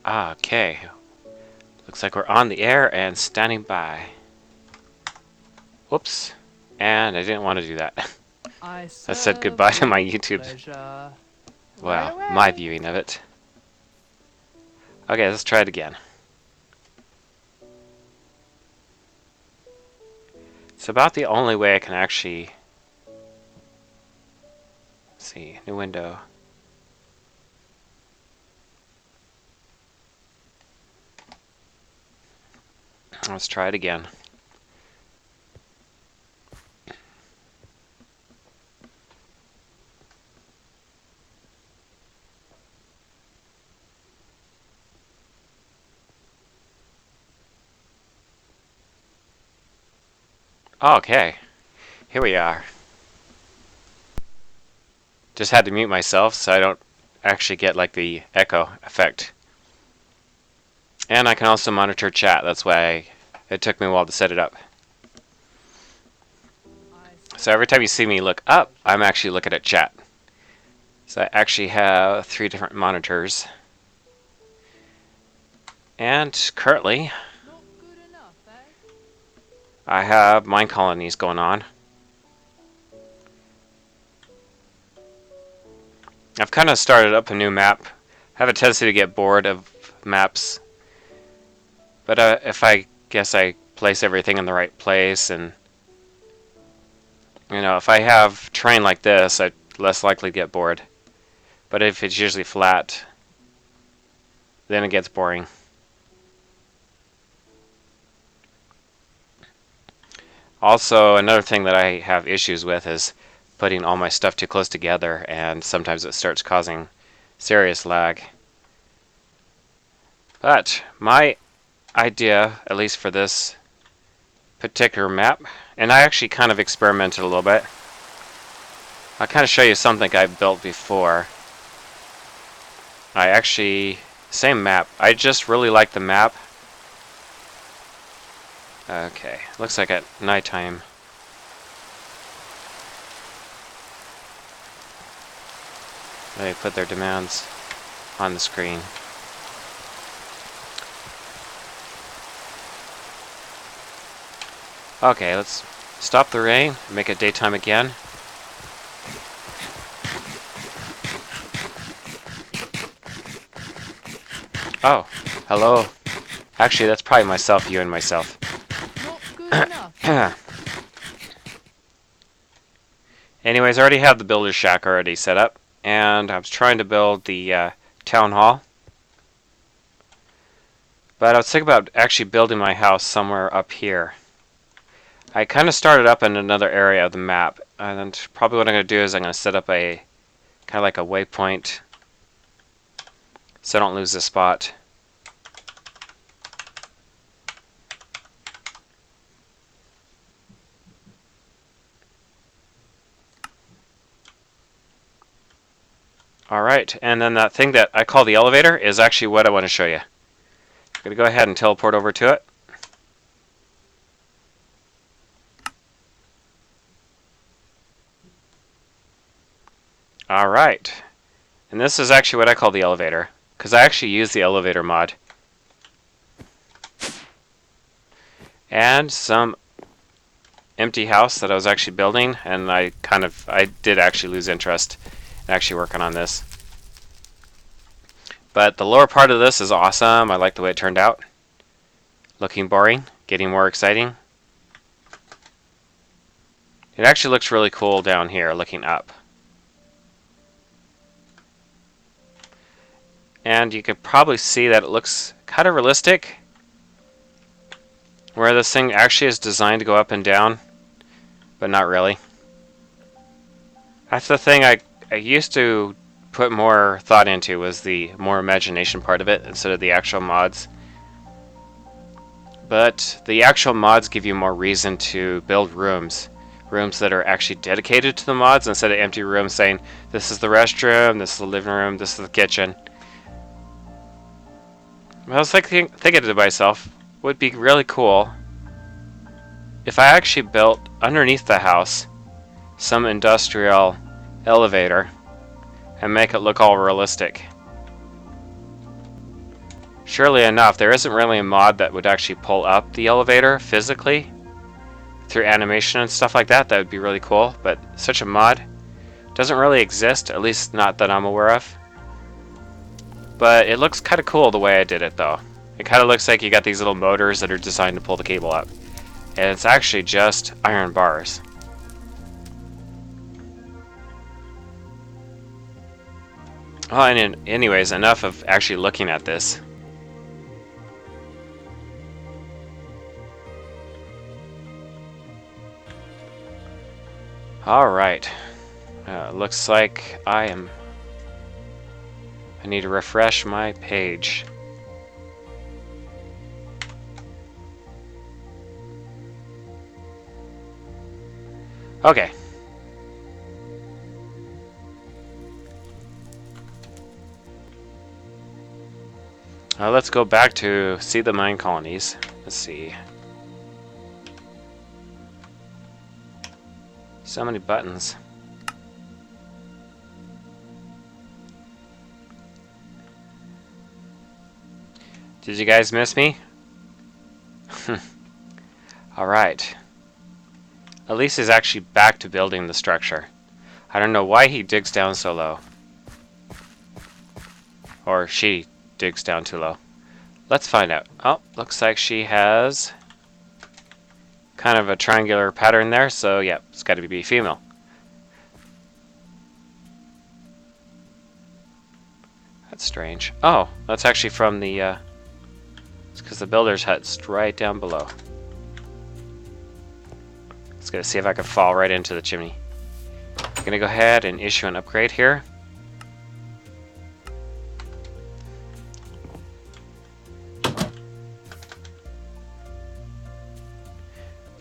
Okay. Looks like we're on the air and standing by. Whoops. And I didn't want to do that. I said goodbye to my YouTube. Well, my viewing of it. Okay, let's try it again. It's about the only way I can actually... Let's see, new window. Let's try it again. Okay, here we are. Just had to mute myself so I don't actually get like the echo effect. And I can also monitor chat, that's why it took me a while to set it up. So every time you see me look up, I'm actually looking at chat. So I actually have 3 different monitors. And currently, I have Minecolonies going on. I've kind of started up a new map. I have a tendency to get bored of maps. But if I guess I place everything in the right place, and you know, if I have terrain like this, I'm less likely to get bored. But if it's usually flat, then it gets boring. Also, another thing that I have issues with is putting all my stuff too close together, and sometimes it starts causing serious lag. But my idea, at least for this particular map, and I actually kind of experimented a little bit. I'll kind of show you something I've built before. I actually, same map. I just really like the map. Okay, looks like at nighttime. They put their demands on the screen. Okay, let's stop the rain and make it daytime again. Oh, hello. Actually, that's probably myself viewing myself. Anyways, I already have the builder's shack already set up, and I was trying to build the town hall. But I was thinking about actually building my house somewhere up here. I kind of started up in another area of the map, and probably what I'm going to do is I'm going to set up a kind of like a waypoint so I don't lose the spot. Alright, and then that thing that I call the elevator is actually what I want to show you. I'm going to go ahead and teleport over to it. Alright, and this is actually what I call the elevator, because I actually use the elevator mod. And some empty house that I was actually building, and I did actually lose interest in actually working on this. But the lower part of this is awesome. I like the way it turned out. Looking boring, getting more exciting. It actually looks really cool down here, looking up. And you could probably see that it looks kind of realistic, where this thing actually is designed to go up and down, but not really. That's the thing I used to put more thought into, was the more imagination part of it instead of the actual mods. But the actual mods give you more reason to build rooms that are actually dedicated to the mods, instead of empty rooms saying, this is the restroom, this is the living room, this is the kitchen. I was thinking to myself, would be really cool if I actually built underneath the house some industrial elevator and make it look all realistic. Surely enough, there isn't really a mod that would actually pull up the elevator physically through animation and stuff like that. That would be really cool, but such a mod doesn't really exist, at least not that I'm aware of. But it looks kind of cool the way I did it, though. It kind of looks like you got these little motors that are designed to pull the cable up. And it's actually just iron bars. Oh, and anyways, enough of actually looking at this. Alright. Looks like I need to refresh my page. Okay. Let's go back to see the Minecolonies. Let's see. So many buttons. Did you guys miss me? Alright. Elise is actually back to building the structure. I don't know why he digs down so low. Or she digs down too low. Let's find out. Oh, looks like she has kind of a triangular pattern there, so yeah, it's got to be female. That's strange. Oh, that's actually from the, it's because the builder's hut's right down below. Let's go see if I can fall right into the chimney. I'm gonna go ahead and issue an upgrade here.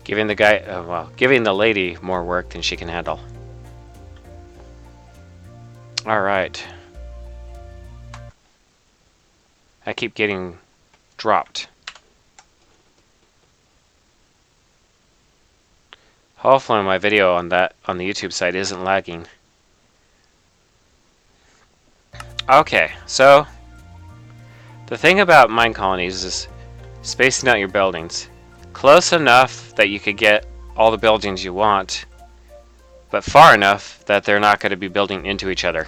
Giving the guy, giving the lady more work than she can handle. Alright. I keep getting dropped. Hopefully my video on the YouTube site isn't lagging. Okay, so the thing about Minecolonies is spacing out your buildings. Close enough that you could get all the buildings you want, but far enough that they're not going to be building into each other.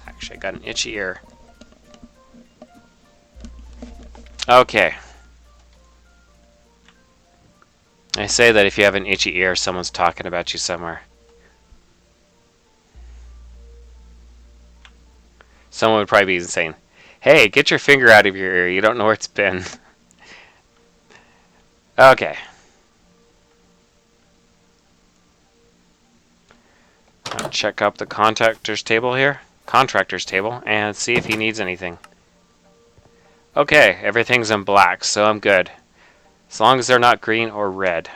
Actually, I got an itchy ear. Okay. I say that if you have an itchy ear, someone's talking about you somewhere. Someone would probably be saying, "Hey, get your finger out of your ear. You don't know where it's been." Okay. I'll check up the contractors table here. Contractors table and see if he needs anything. Okay, everything's in black, so I'm good. As long as they're not green or red.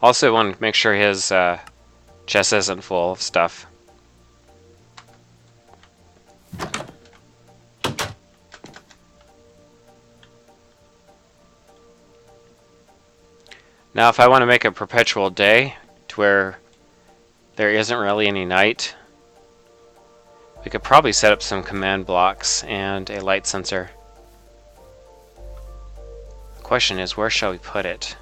Also want to make sure his chest isn't full of stuff. Now if I want to make a perpetual day to where there isn't really any night, we could probably set up some command blocks and a light sensor. The question is, where shall we put it?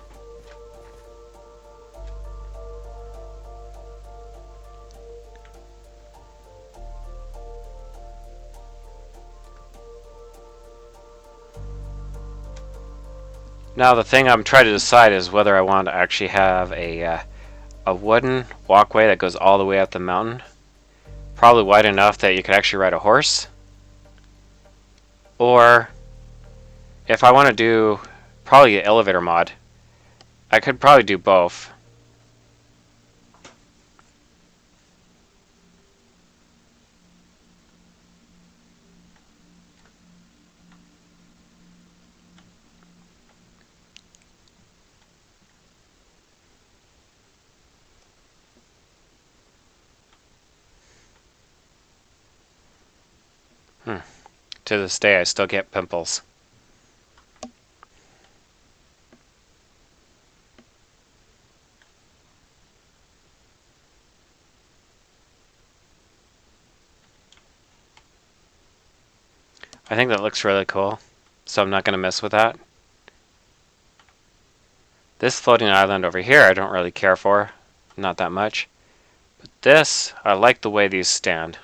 Now the thing I'm trying to decide is whether I want to actually have a wooden walkway that goes all the way up the mountain. Probably wide enough that you could actually ride a horse. Or if I want to do probably an elevator mod, I could probably do both. To this day, I still get pimples. I think that looks really cool, so I'm not going to mess with that. This floating island over here I don't really care for, not that much. But this, I like the way these stand.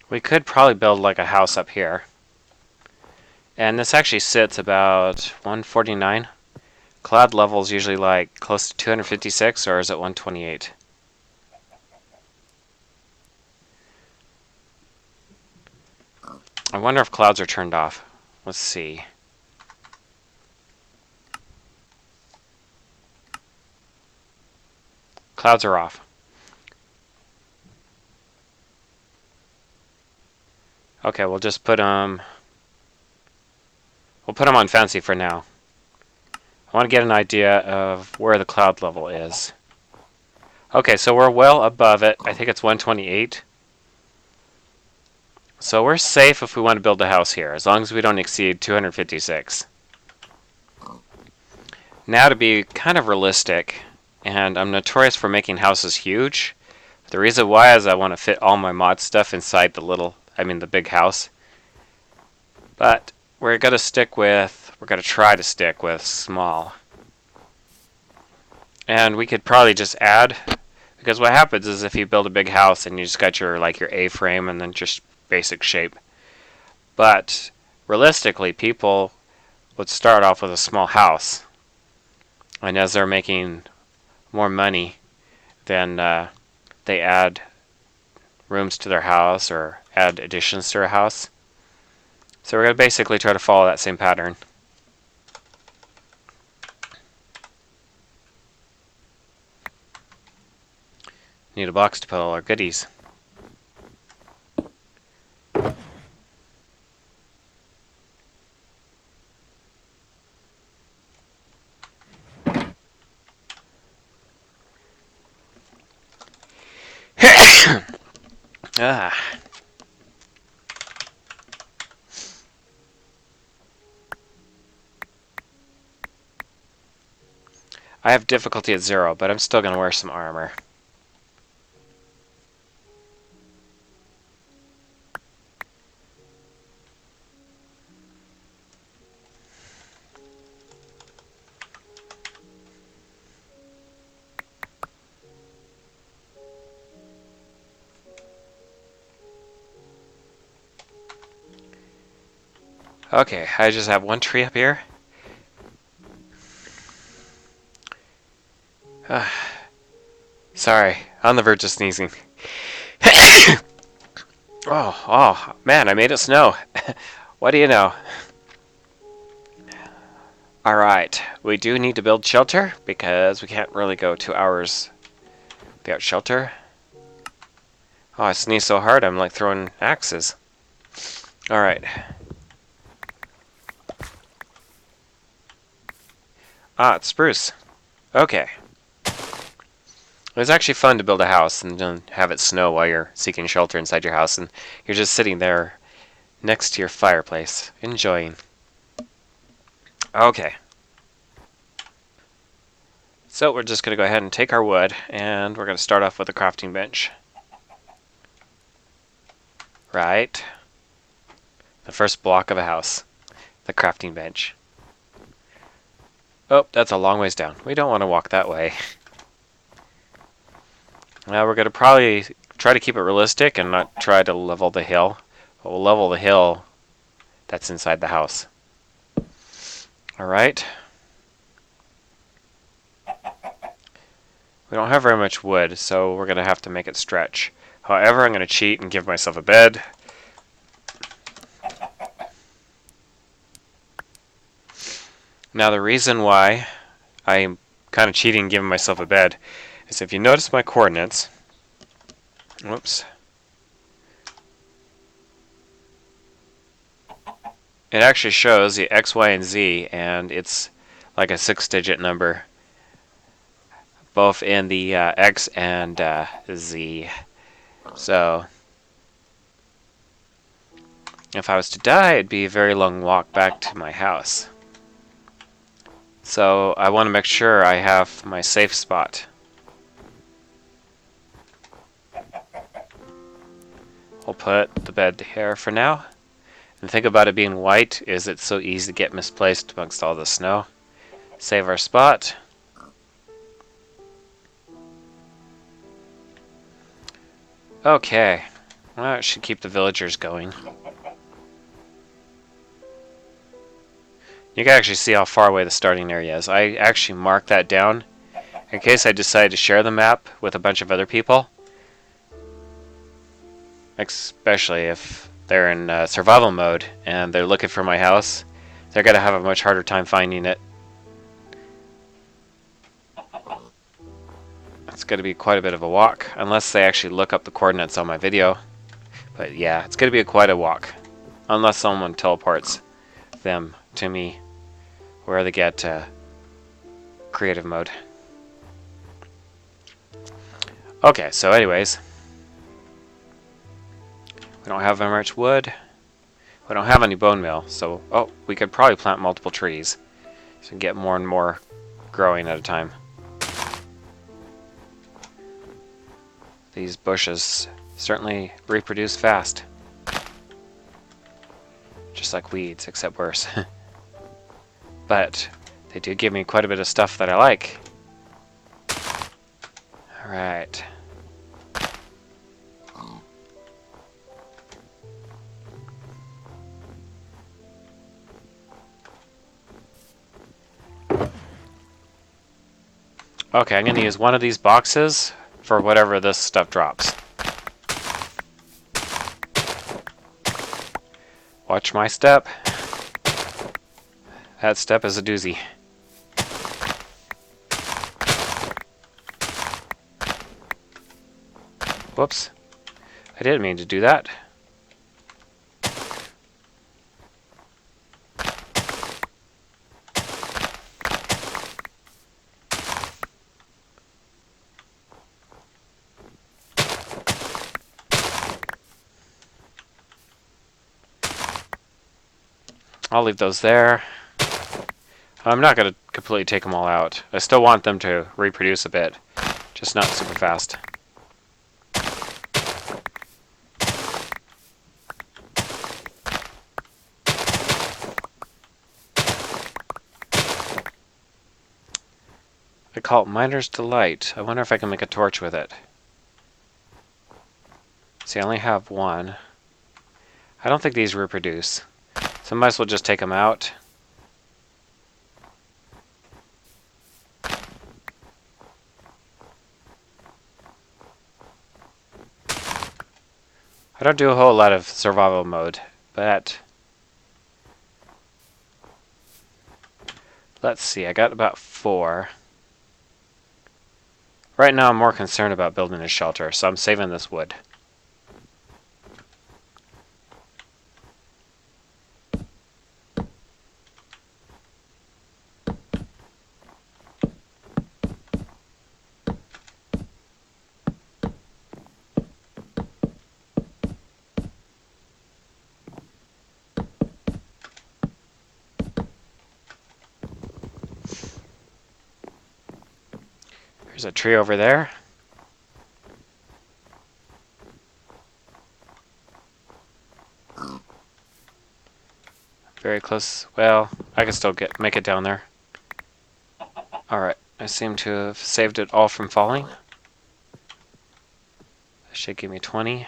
We could probably build like a house up here. And this actually sits about 149. Cloud level is usually like close to 256, or is it 128? I wonder if clouds are turned off. Let's see. Clouds are off. Okay, we'll just put them... We'll put them on fancy for now. I want to get an idea of where the cloud level is. Okay, so we're well above it. I think it's 128. So we're safe if we want to build a house here, as long as we don't exceed 256. Now to be kind of realistic, and I'm notorious for making houses huge. The reason why is I want to fit all my mod stuff inside the big house. But we're going to try to stick with small. And we could probably just add, because what happens is if you build a big house and you just got your A-frame and then just basic shape. But realistically, people would start off with a small house. And as they're making more money, then they add rooms to their house or add additions to their house. So we're going to basically try to follow that same pattern. Need a box to put all our goodies. Ah. I have difficulty at 0, but I'm still going to wear some armor. Okay, I just have one tree up here. Sorry, on the verge of sneezing. Oh, man, I made it snow. What do you know? Alright, we do need to build shelter, because we can't really go 2 hours without shelter. Oh, I sneezed so hard I'm like throwing axes. Alright. Ah, it's spruce. Okay. It was actually fun to build a house and then have it snow while you're seeking shelter inside your house, and you're just sitting there next to your fireplace, enjoying. Okay. So we're just going to go ahead and take our wood, and we're going to start off with a crafting bench. Right. The first block of a house. The crafting bench. Oh, that's a long ways down. We don't want to walk that way. Now we're going to probably try to keep it realistic and not try to level the hill. But we'll level the hill that's inside the house. Alright. We don't have very much wood, so we're going to have to make it stretch. However, I'm going to cheat and give myself a bed. Now the reason why I'm kind of cheating and giving myself a bed is if you notice my coordinates, whoops, it actually shows the X, Y, and Z, and it's like a 6-digit number, both in the X and Z. So, If I was to die, it'd be a very long walk back to my house. So I want to make sure I have my safe spot. We'll put the bed here for now. And the thing about it being white is it's so easy to get misplaced amongst all the snow. Save our spot. Okay. Well, it should keep the villagers going. You can actually see how far away the starting area is. I actually marked that down in case I decide to share the map with a bunch of other people. Especially if they're in survival mode and they're looking for my house. They're going to have a much harder time finding it. It's going to be quite a bit of a walk, unless they actually look up the coordinates on my video. But yeah, it's going to be quite a walk. Unless someone teleports them to me where they get creative mode. Okay, so anyways. We don't have very much wood. We don't have any bone meal, so we could probably plant multiple trees. So we can get more and more growing at a time. These bushes certainly reproduce fast. Just like weeds, except worse. But they do give me quite a bit of stuff that I like. Alright. Okay, I'm going to use one of these boxes for whatever this stuff drops. Watch my step. That step is a doozy. Whoops. I didn't mean to do that. I'll leave those there. I'm not going to completely take them all out. I still want them to reproduce a bit, just not super fast. I call it Miner's Delight. I wonder if I can make a torch with it. See, I only have one. I don't think these reproduce, so I might as well just take them out. I don't do a whole lot of survival mode, but let's see, I got about 4. Right now I'm more concerned about building a shelter, so I'm saving this wood. There's a tree over there. Very close. Well, I can still make it down there. Alright, I seem to have saved it all from falling. That should give me 20.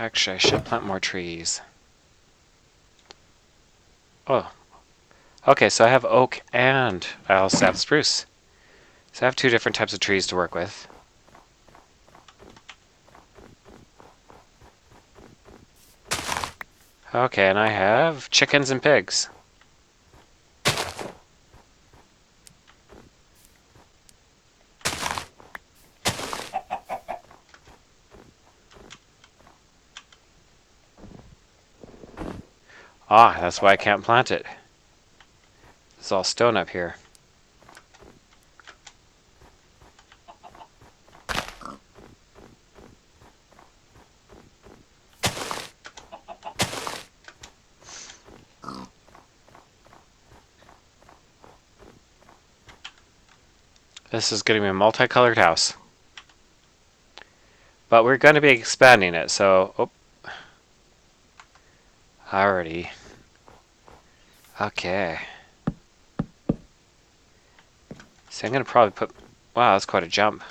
Actually, I should plant more trees. Oh. Okay, so I have oak and I also have spruce. So I have two different types of trees to work with. Okay, and I have chickens and pigs. Ah, that's why I can't plant it. It's all stone up here. This is going to be a multicolored house. But we're going to be expanding it, so... Oh. Alrighty. Okay. So I'm going to probably put... Wow, that's quite a jump.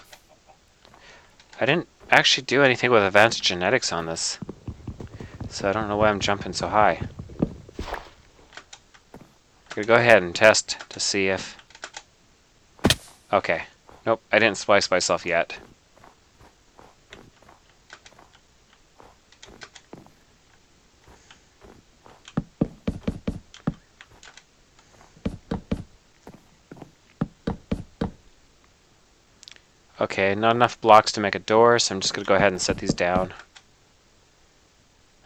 I didn't actually do anything with advanced genetics on this. So I don't know why I'm jumping so high. I'm going to go ahead and test to see if... Okay. Nope, I didn't splice myself yet. Okay, not enough blocks to make a door, so I'm just going to go ahead and set these down.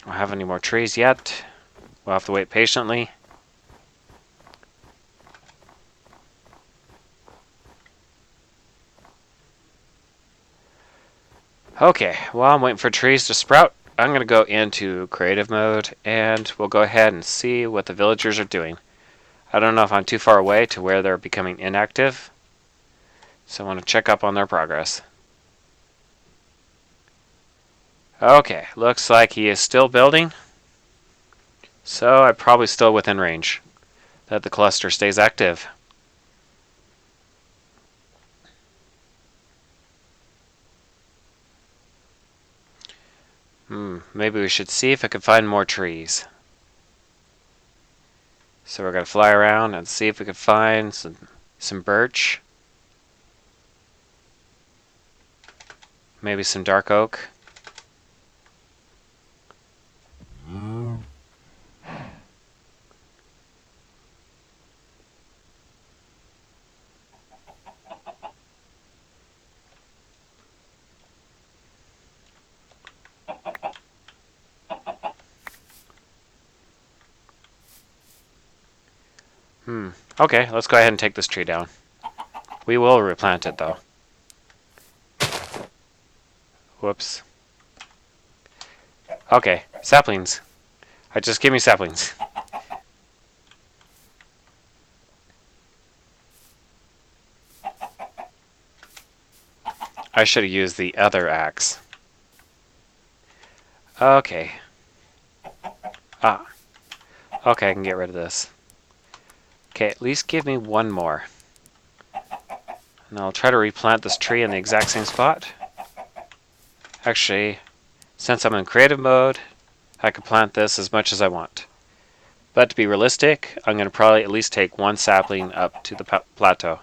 I don't have any more trees yet. We'll have to wait patiently. Okay, while I'm waiting for trees to sprout, I'm going to go into creative mode, and we'll go ahead and see what the villagers are doing. I don't know if I'm too far away to where they're becoming inactive, so I want to check up on their progress. Okay, looks like he is still building, so I'm probably still within range that the cluster stays active. Maybe we should see if I can find more trees. So we're going to fly around and see if we can find some birch. Maybe some dark oak. Okay, let's go ahead and take this tree down. We will replant it, though. Whoops. Okay, saplings. Just give me saplings. I should have used the other axe. Okay. Ah. Okay, I can get rid of this. Okay, at least give me one more. And I'll try to replant this tree in the exact same spot. Actually, since I'm in creative mode, I can plant this as much as I want. But to be realistic, I'm going to probably at least take one sapling up to the plateau.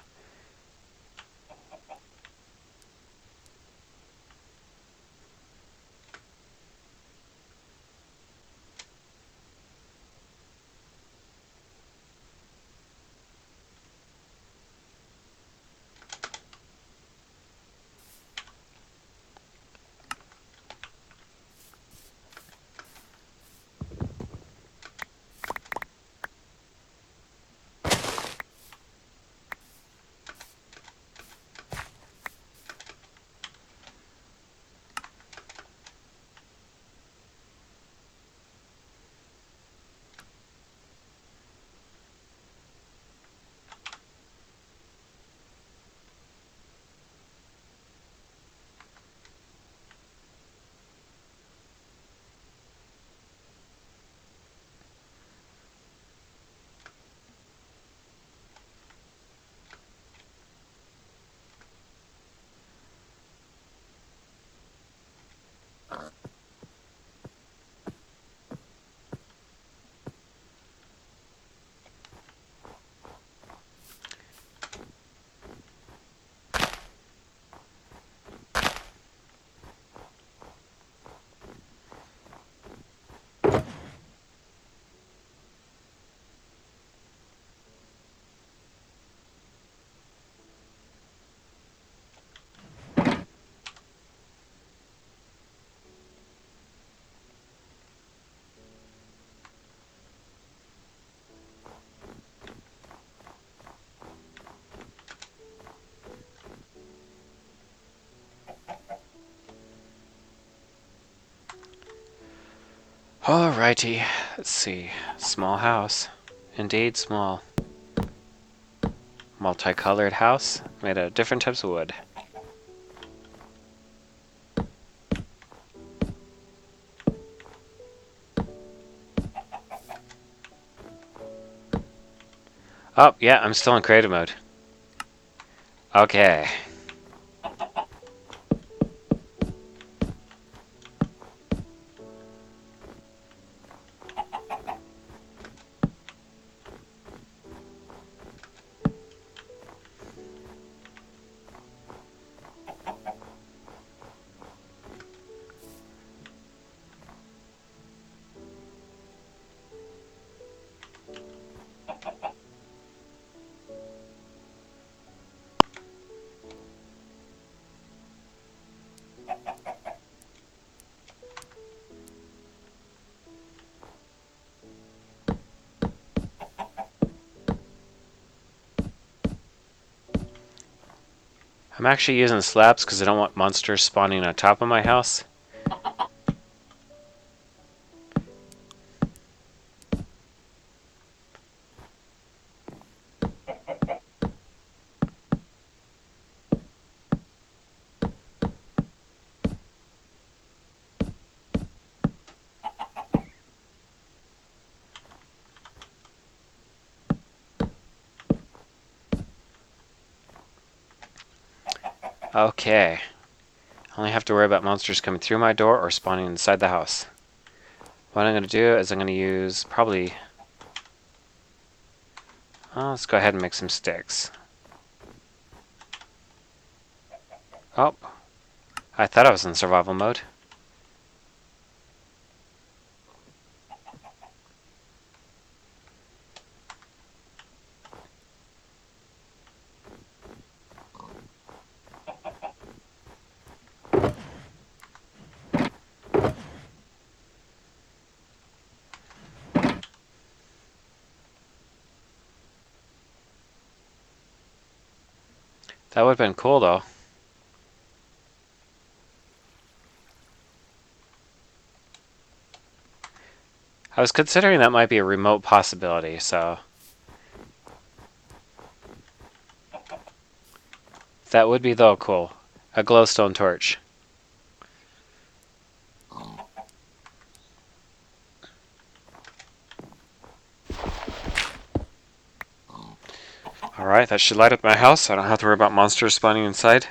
Alrighty, let's see. Small house. Indeed, small. Multicolored house, made out of different types of wood. Oh, yeah, I'm still in creative mode. Okay. I'm actually using slabs because I don't want monsters spawning on top of my house. Okay. I only have to worry about monsters coming through my door or spawning inside the house. What I'm going to do is I'm going to use probably... Oh, let's go ahead and make some sticks. Oh, I thought I was in survival mode. That would have been cool, though. I was considering that might be a remote possibility, so... That would be, though, cool. A glowstone torch. Alright, that should light up my house. I don't have to worry about monsters spawning inside.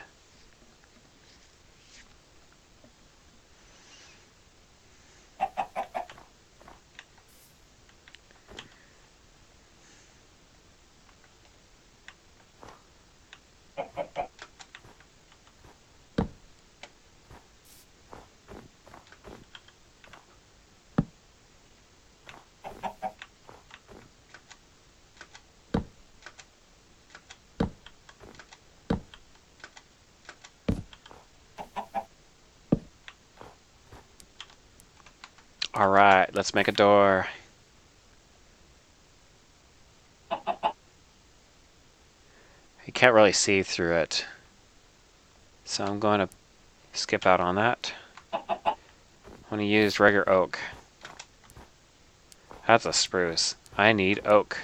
Alright, let's make a door. You can't really see through it. So I'm going to skip out on that. I'm going to use regular oak. That's a spruce. I need oak.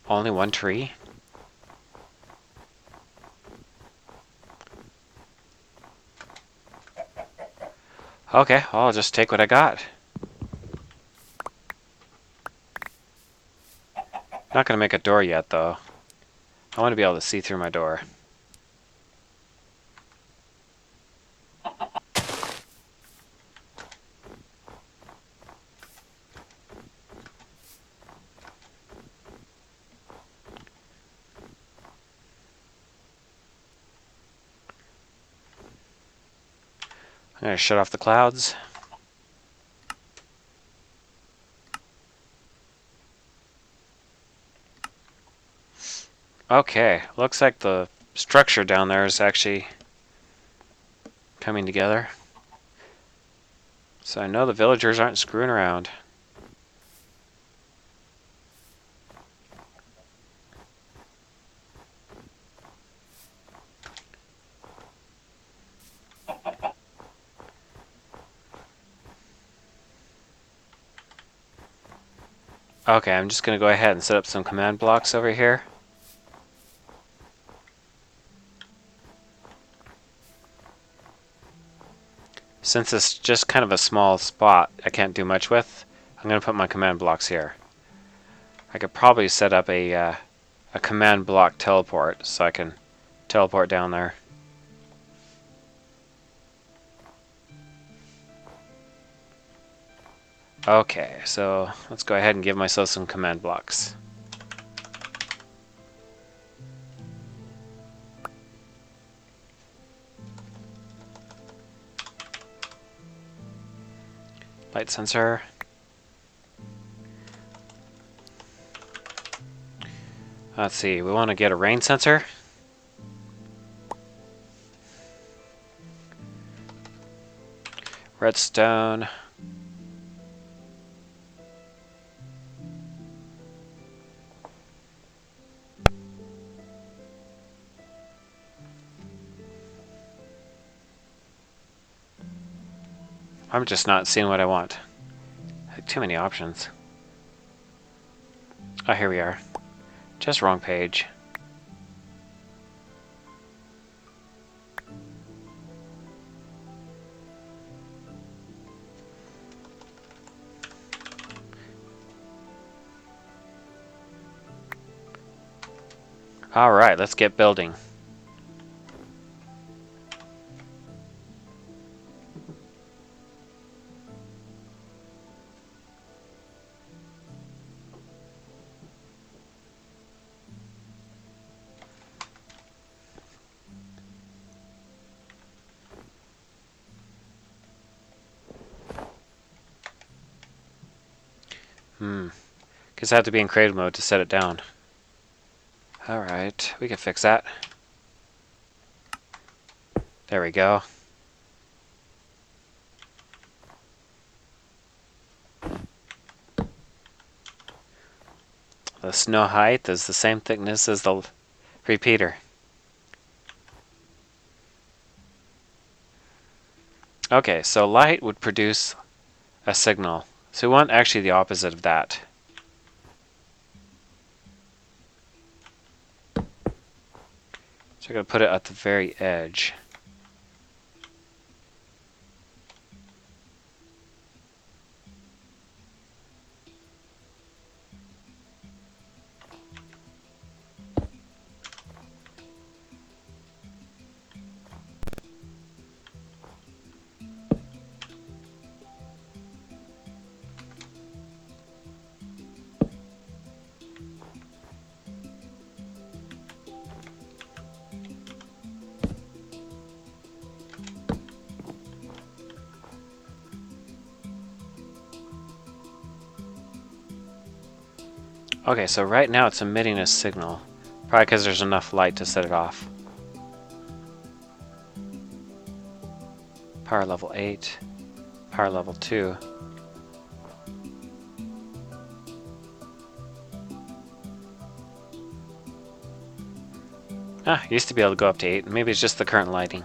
Only one tree? Okay, well, I'll just take what I got. Not going to make a door yet, though. I want to be able to see through my door. I'm going to shut off the clouds. Okay, looks like the structure down there is actually coming together. So I know the villagers aren't screwing around. Okay, I'm just going to go ahead and set up some command blocks over here. Since it's just kind of a small spot I can't do much with, I'm going to put my command blocks here. I could probably set up a command block teleport so I can teleport down there. Okay, so let's go ahead and give myself some command blocks. Light sensor. Let's see, we want to get a rain sensor. Redstone. I'm just not seeing what I want. Too many options. Oh, here we are. Just wrong page. Alright, let's get building. Because I have to be in creative mode to set it down. Alright, we can fix that. There we go. The snow height is the same thickness as the repeater. Okay, so light would produce a signal. So we want actually the opposite of that. So we're going to put it at the very edge. Okay, so right now it's emitting a signal. Probably because there's enough light to set it off. Power level 8. Power level 2. Used to be able to go up to 8. Maybe it's just the current lighting.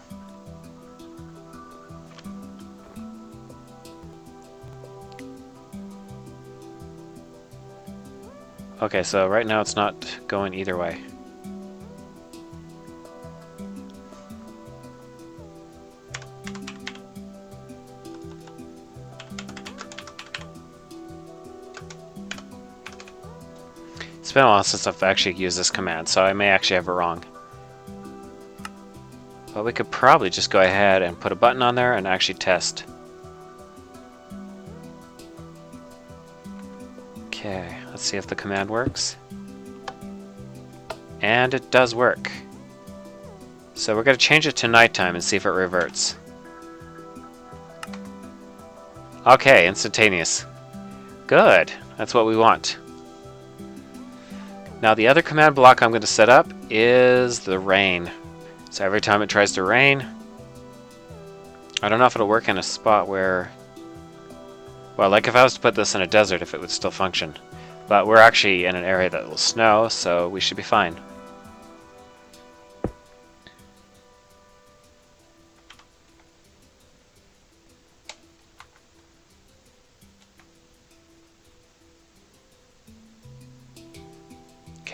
Okay, so right now it's not going either way. It's been a while since I've actually used this command, so I may actually have it wrong. But we could probably just go ahead and put a button on there and actually test. Okay, let's see if the command works. And it does work. So we're going to change it to nighttime and see if it reverts. Okay, instantaneous. Good, that's what we want. Now the other command block I'm going to set up is the rain. So every time it tries to rain, I don't know if it'll work in a spot where, well, like if I was to put this in a desert, if it would still function. But we're actually in an area that will snow, so we should be fine.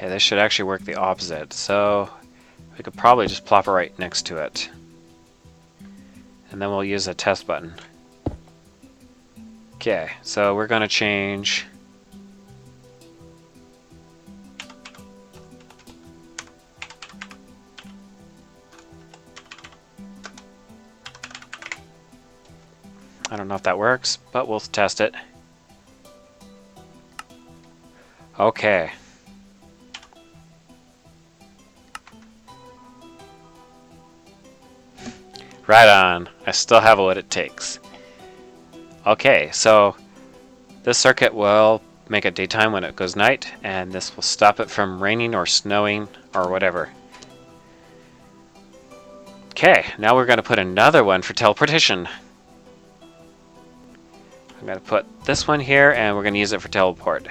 Okay, this should actually work the opposite. So we could probably just plop it right next to it. And then we'll use a test button. Okay, so we're going to change I don't know if that works, but we'll test it. Okay. Right on. I still have what it takes. Okay, so this circuit will make it daytime when it goes night, and this will stop it from raining or snowing or whatever. Okay, now we're going to put another one for teleportation. I'm going to put this one here, and we're going to use it for teleport.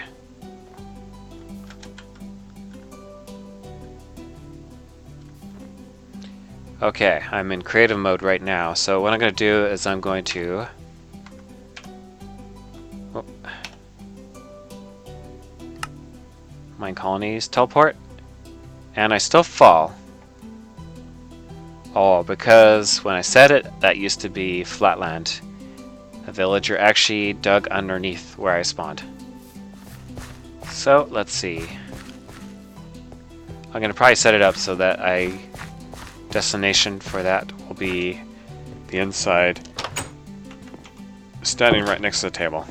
Okay, I'm in creative mode right now, so what I'm going to do is I'm going to... Oh. Minecolonies, teleport, and I still fall. Oh, because when I said it, that used to be flatland. A villager actually dug underneath where I spawned. So, let's see. I'm going to probably set it up so that destination for that will be the inside, standing right next to the table.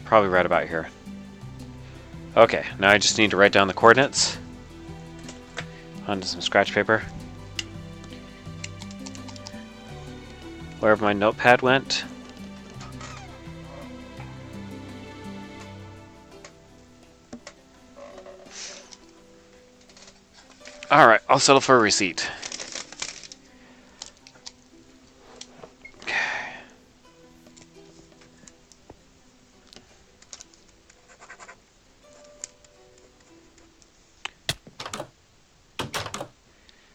Probably right about here. Okay, now I just need to write down the coordinates onto some scratch paper. Wherever my notepad went. Alright, I'll settle for a receipt. Okay.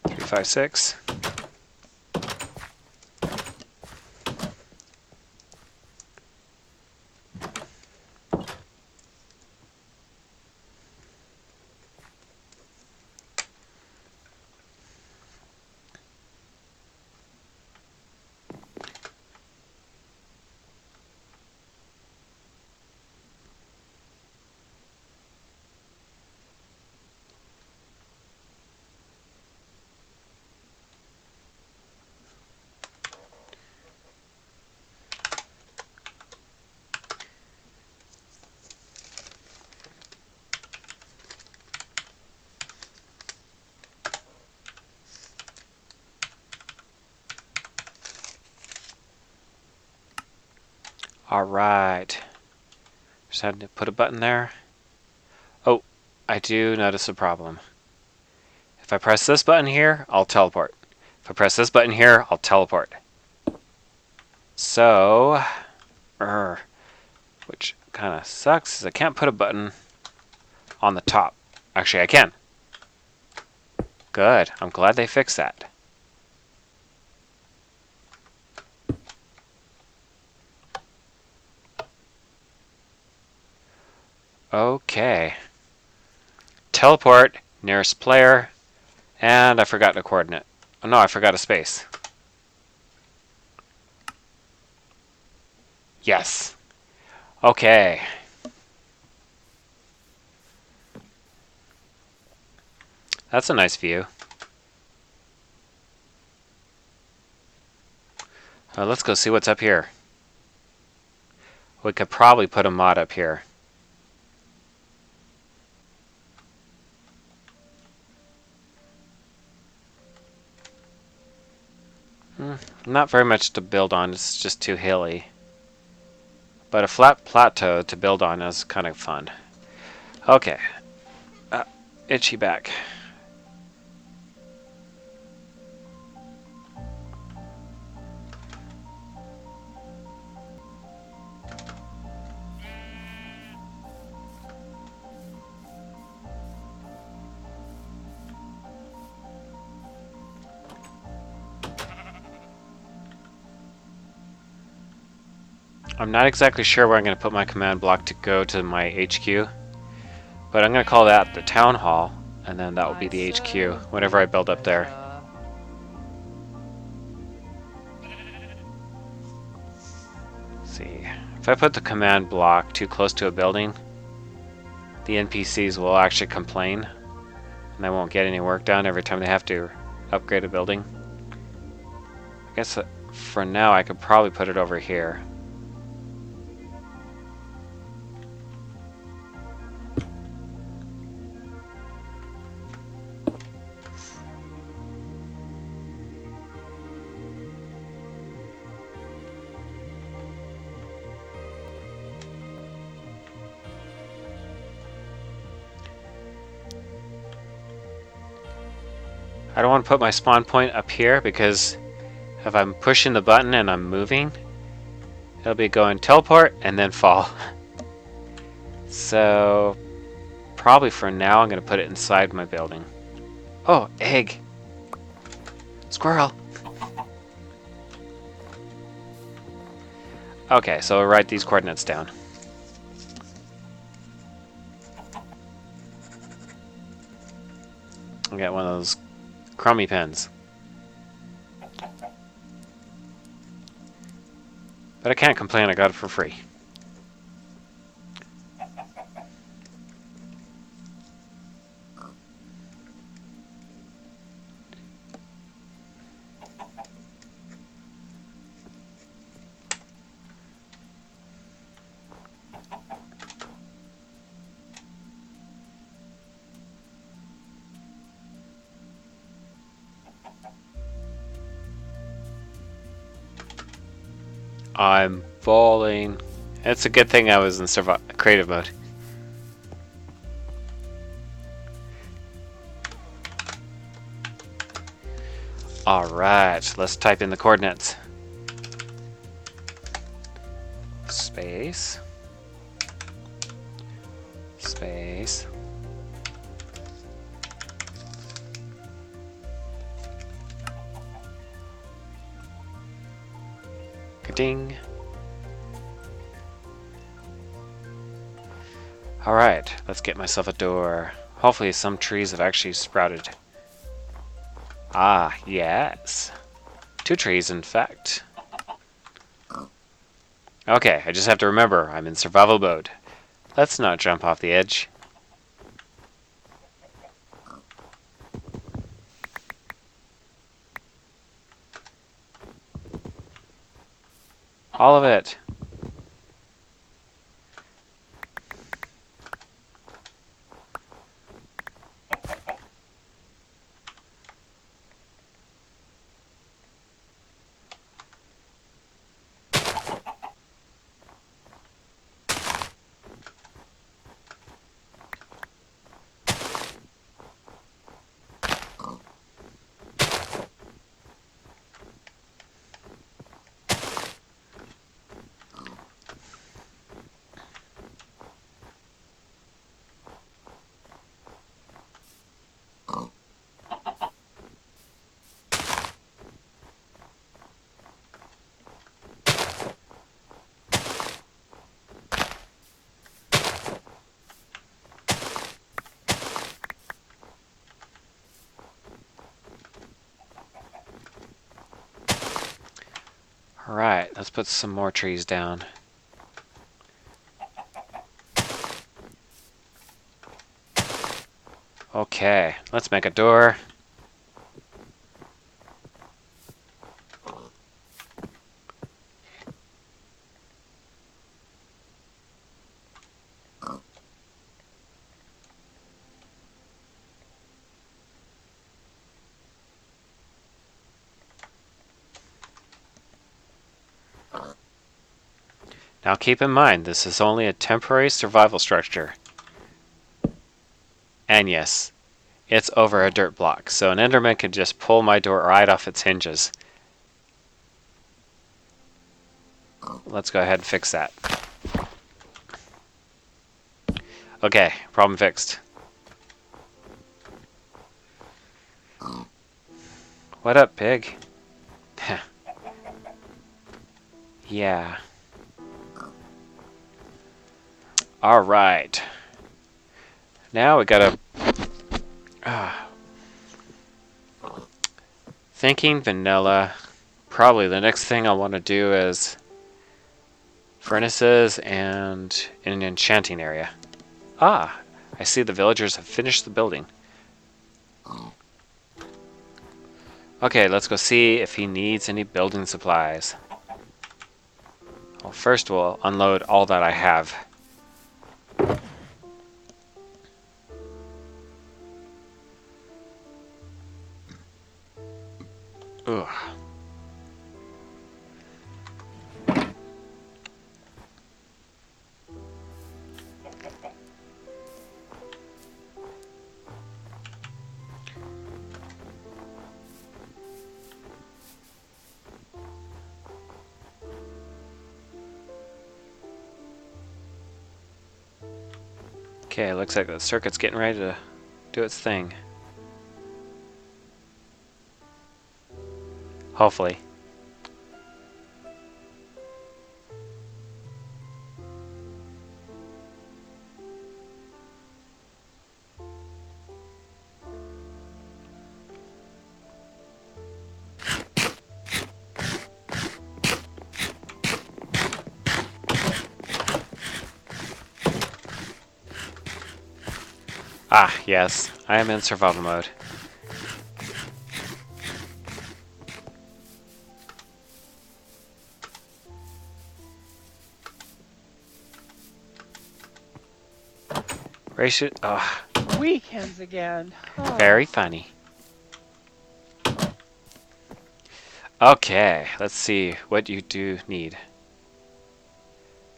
$356. Alright. Just had to put a button there. Oh, I do notice a problem. If I press this button here, I'll teleport. If I press this button here, I'll teleport. So, which kind of sucks, is I can't put a button on the top. Actually, I can. Good. I'm glad they fixed that. Okay. Teleport, nearest player, and I forgot a coordinate. Oh no, I forgot a space. Yes. Okay. That's a nice view. Let's go see what's up here. We could probably put a mod up here. Not very much to build on, it's just too hilly. But a flat plateau to build on is kind of fun. Okay. Itchy back. I'm not exactly sure where I'm going to put my command block to go to my HQ, but I'm going to call that the town hall, and then that will be the HQ whenever I build up there. Let's see, if I put the command block too close to a building, the NPCs will actually complain, and they won't get any work done every time they have to upgrade a building. I guess for now I could probably put it over here. I don't want to put my spawn point up here because if I'm pushing the button and I'm moving, it'll be going teleport and then fall. So probably for now I'm going to put it inside my building. Oh, egg! Squirrel! Okay, so I'll write these coordinates down. I got one of those crummy pens. But I can't complain, I got it for free. I'm falling. It's a good thing I was in creative mode. Alright, let's type in the coordinates. Space. Space. Ding. Alright, let's get myself a door. Hopefully some trees have actually sprouted. Ah, yes. 2 trees, in fact. Okay, I just have to remember, I'm in survival mode. Let's not jump off the edge. All of it. Alright, let's put some more trees down. Okay, let's make a door. Now keep in mind, this is only a temporary survival structure. And yes, it's over a dirt block, so an Enderman could just pull my door right off its hinges. Let's go ahead and fix that. Okay, problem fixed. What up, pig? Yeah. Alright. Now we gotta... thinking vanilla. Probably the next thing I want to do is furnaces and an enchanting area. Ah, I see the villagers have finished the building. Okay, let's go see if he needs any building supplies. Well, first we'll unload all that I have. Ugh. Okay, looks like the circuit's getting ready to do its thing. Hopefully. Ah, yes, I am in survival mode. Ratio. Oh, Weekends again. Oh. very funny. Okay, let's see what you do need.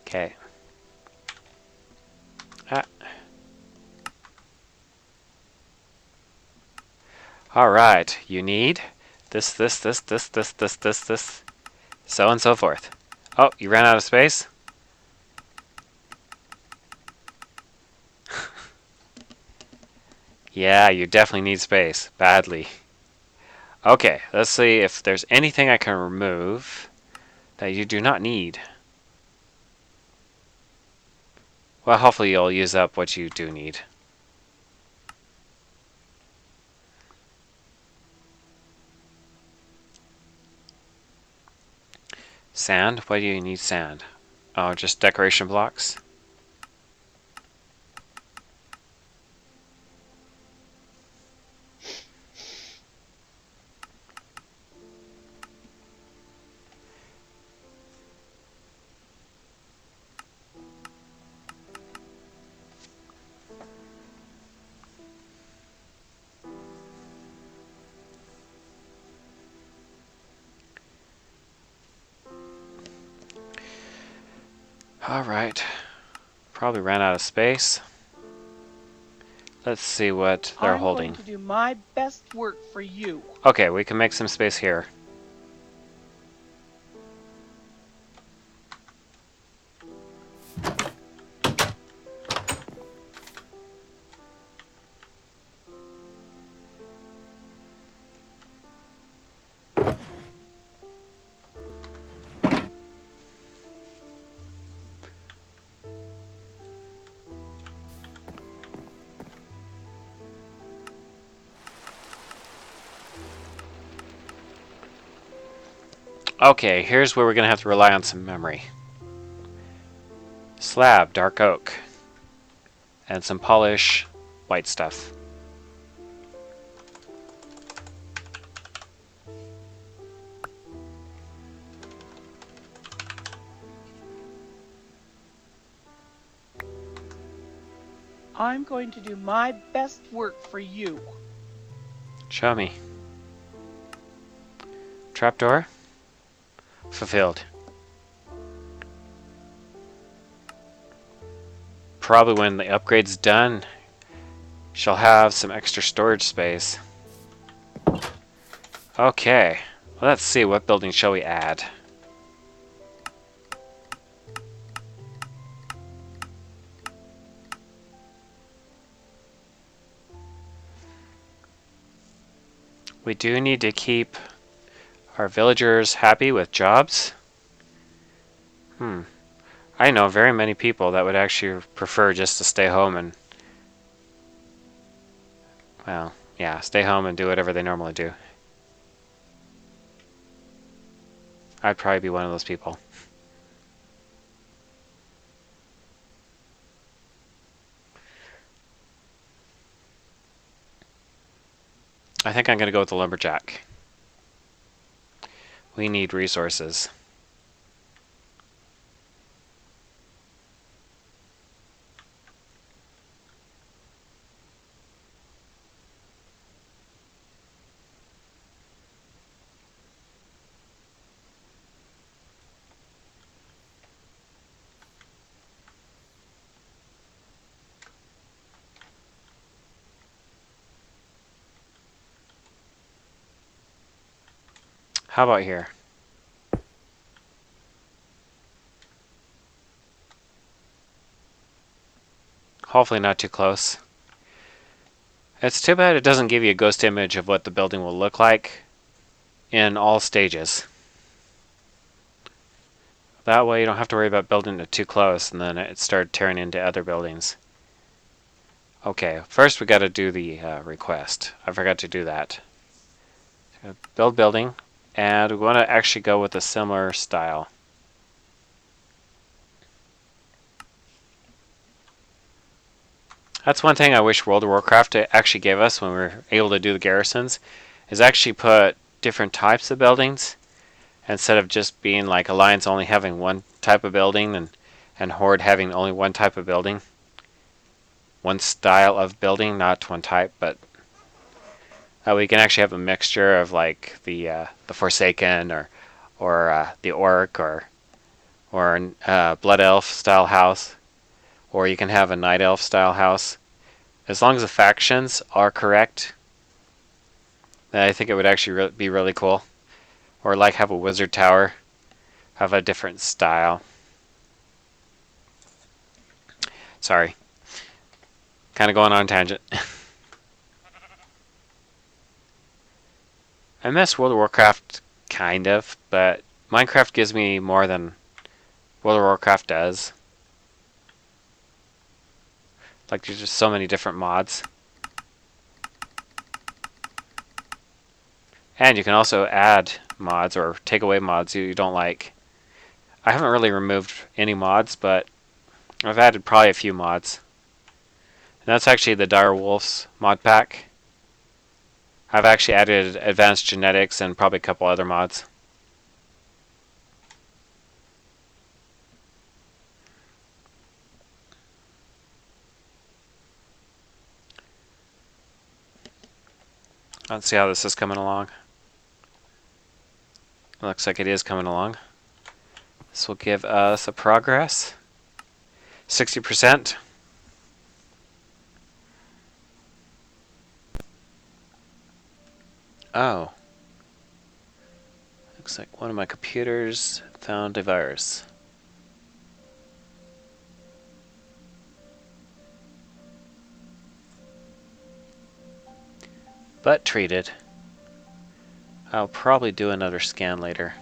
Okay. Ah. Alright, you need this, so and so forth. Oh, you ran out of space? Yeah, you definitely need space. Badly. Okay, let's see if there's anything I can remove that you do not need. Well, hopefully you'll use up what you do need. Sand? Why do you need sand? Oh, just decoration blocks? Alright. Probably ran out of space. Let's see what they're holding. I'm going to do my best work for you. Okay, we can make some space here. Okay, here's where we're going to have to rely on some memory. Slab, dark oak. And some polish, white stuff. I'm going to do my best work for you. Show me. Trapdoor? Fulfilled. Probably when the upgrade's done, she'll have some extra storage space. Okay, well, let's see, what building shall we add? We do need to keep our villagers happy with jobs. I know very many people that would actually prefer just to stay home and, well, yeah, stay home and do whatever they normally do. I'd probably be one of those people. I think I'm going to go with the lumberjack. We need resources. How about here? Hopefully not too close. It's too bad it doesn't give you a ghost image of what the building will look like in all stages. That way you don't have to worry about building it too close and then it started tearing into other buildings. Okay, first we got to do the request. I forgot to do that. Build building, and we want to actually go with a similar style. That's one thing I wish World of Warcraft actually gave us when we were able to do the garrisons, is actually put different types of buildings instead of just being like Alliance only having one type of building and Horde having only one type of building. One style of building, not one type, but we can actually have a mixture of like the Forsaken or the Orc or Blood Elf style house, or you can have a Night Elf style house. As long as the factions are correct, then I think it would actually be really cool. Or like have a Wizard Tower, have a different style. Sorry, kind of going on a tangent. I miss World of Warcraft, kind of, but Minecraft gives me more than World of Warcraft does. Like, there's just so many different mods. And you can also add mods or take away mods you don't like. I haven't really removed any mods, but I've added probably a few mods. And that's actually the Dire Wolves mod pack. I've actually added advanced genetics and probably a couple other mods. Let's see how this is coming along. It looks like it is coming along. This will give us a progress. 60%. Oh. Looks like one of my computers found a virus. But treated. I'll probably do another scan later.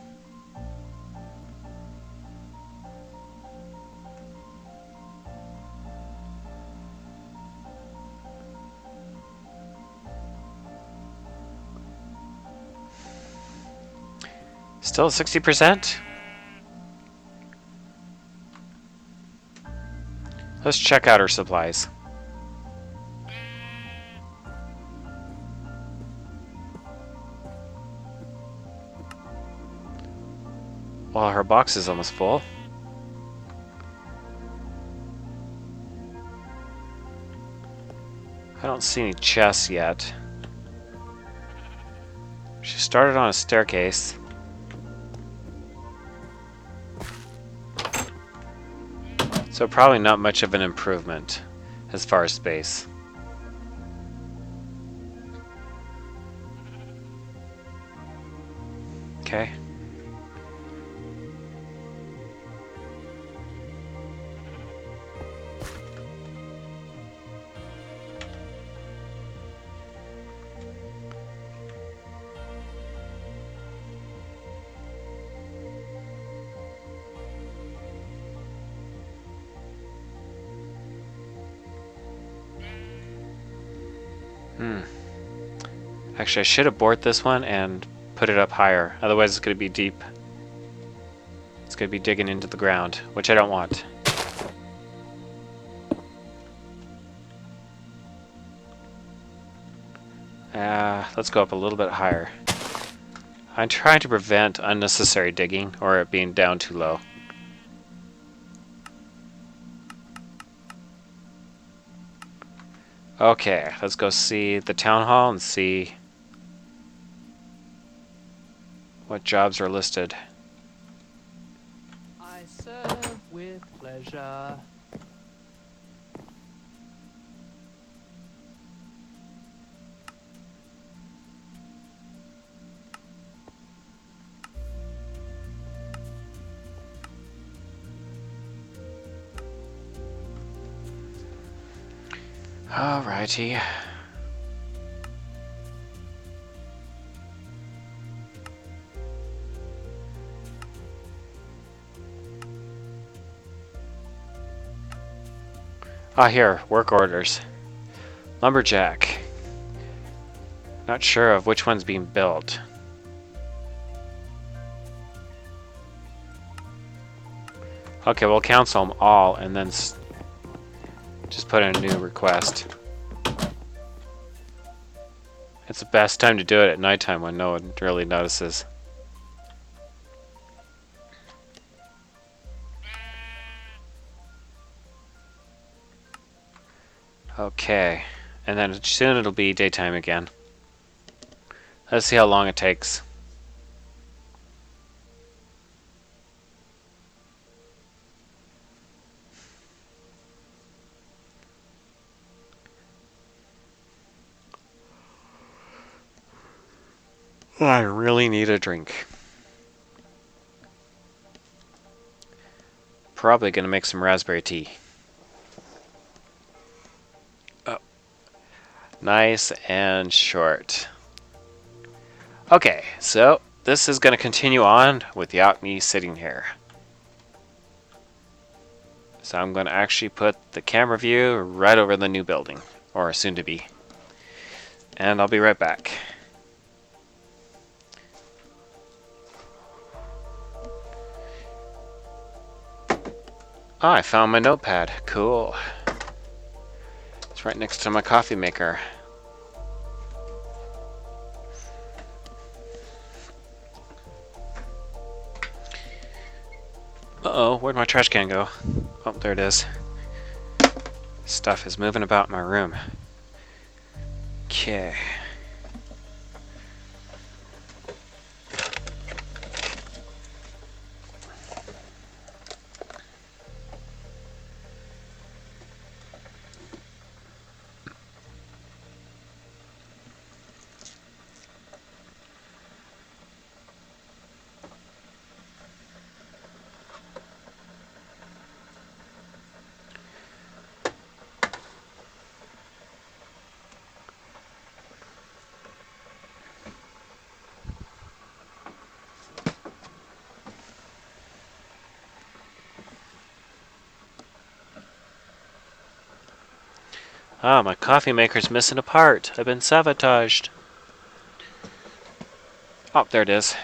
Still 60%? Let's check out our supplies. Well, her box is almost full. I don't see any chests yet. She started on a staircase. So probably not much of an improvement as far as space. Okay. Actually, I should have bored this one and put it up higher. Otherwise, it's going to be deep. It's going to be digging into the ground, which I don't want. Let's go up a little bit higher. I'm trying to prevent unnecessary digging or it being down too low. Okay, let's go see the town hall and see what jobs are listed. I serve with pleasure. Alrighty. Here, work orders. Lumberjack. Not sure of which one's being built. Okay, we'll cancel them all and then just put in a new request. It's the best time to do it at nighttime when no one really notices. Okay, and then soon it'll be daytime again. Let's see how long it takes. I really need a drink. Probably gonna make some raspberry tea. Oh, nice and short. Okay, so this is gonna continue on without me sitting here. So I'm gonna actually put the camera view right over the new building, or soon to be. And I'll be right back. Oh, I found my notepad. Cool. It's right next to my coffee maker. Uh-oh, where'd my trash can go? Oh, there it is. Stuff is moving about my room. Okay. Ah, my coffee maker's missing a part. I've been sabotaged. Oh, there it is.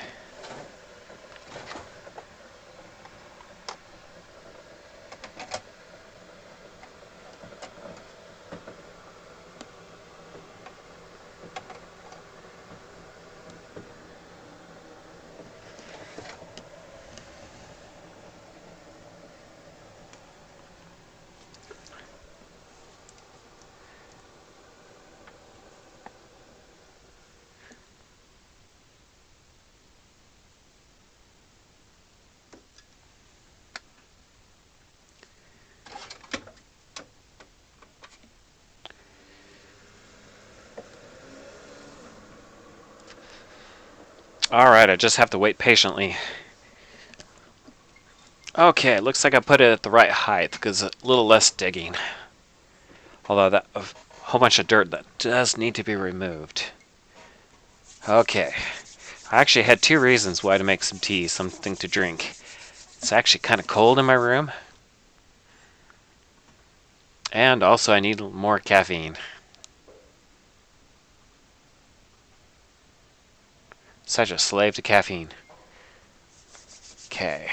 Alright, I just have to wait patiently. Okay, looks like I put it at the right height, because a little less digging. Although that a whole bunch of dirt that does need to be removed. Okay. I actually had two reasons why to make some tea, something to drink. It's actually kind of cold in my room. And also I need more caffeine. Such a slave to caffeine. Okay.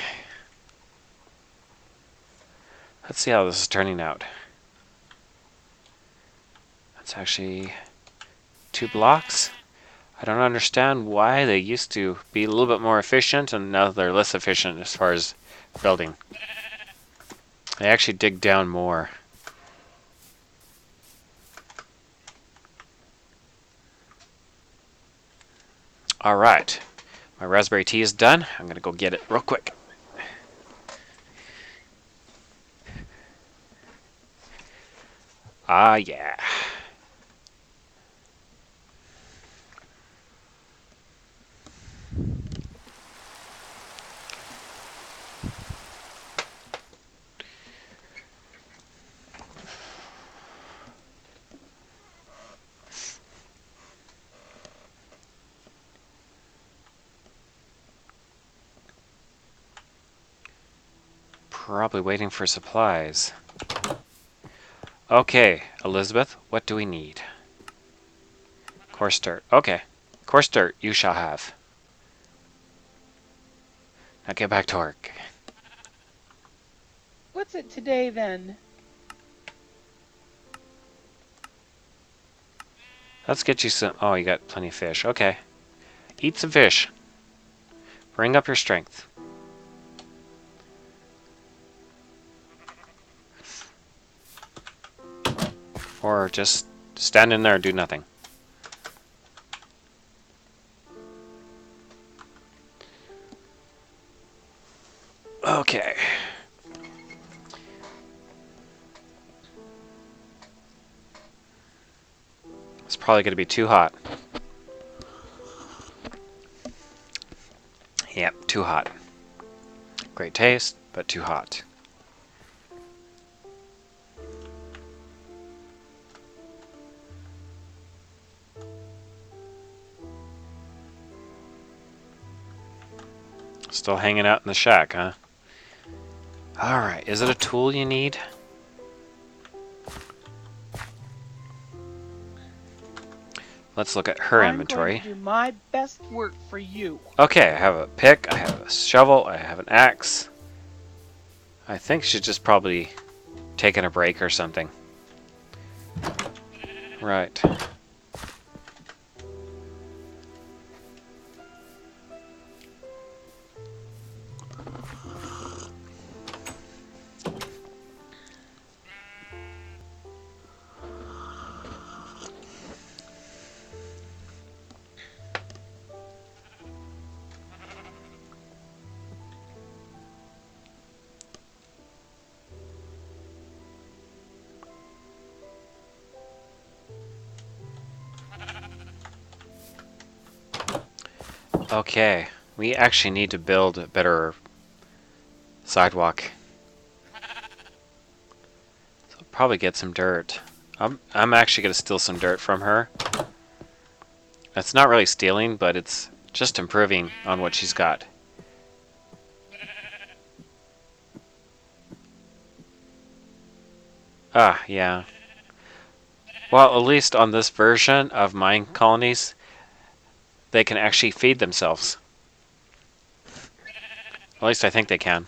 Let's see how this is turning out. That's actually 2 blocks. I don't understand why they used to be a little bit more efficient and now they're less efficient as far as building. They actually dig down more. Alright. My raspberry tea is done. I'm going to go get it real quick. Ah, yeah. Probably waiting for supplies. Okay, Elizabeth, what do we need? Coarse dirt. Okay. Coarse dirt you shall have. Now get back to work. What's it today then? Let's get you some... Oh, you got plenty of fish. Okay. Eat some fish. Bring up your strength. Or just stand in there and do nothing. Okay. It's probably going to be too hot. Yep, too hot. Great taste, but too hot. Still hanging out in the shack, huh? Alright, is it a tool you need? Let's look at her inventory. I'm going to do my best work for you. Okay, I have a pick, I have a shovel, I have an axe. I think she's just probably taking a break or something. Right. Okay, we actually need to build a better sidewalk. So I'll probably get some dirt. I'm actually going to steal some dirt from her. That's not really stealing, but it's just improving on what she's got. Ah, yeah. Well, at least on this version of Minecolonies, they can actually feed themselves. At least I think they can.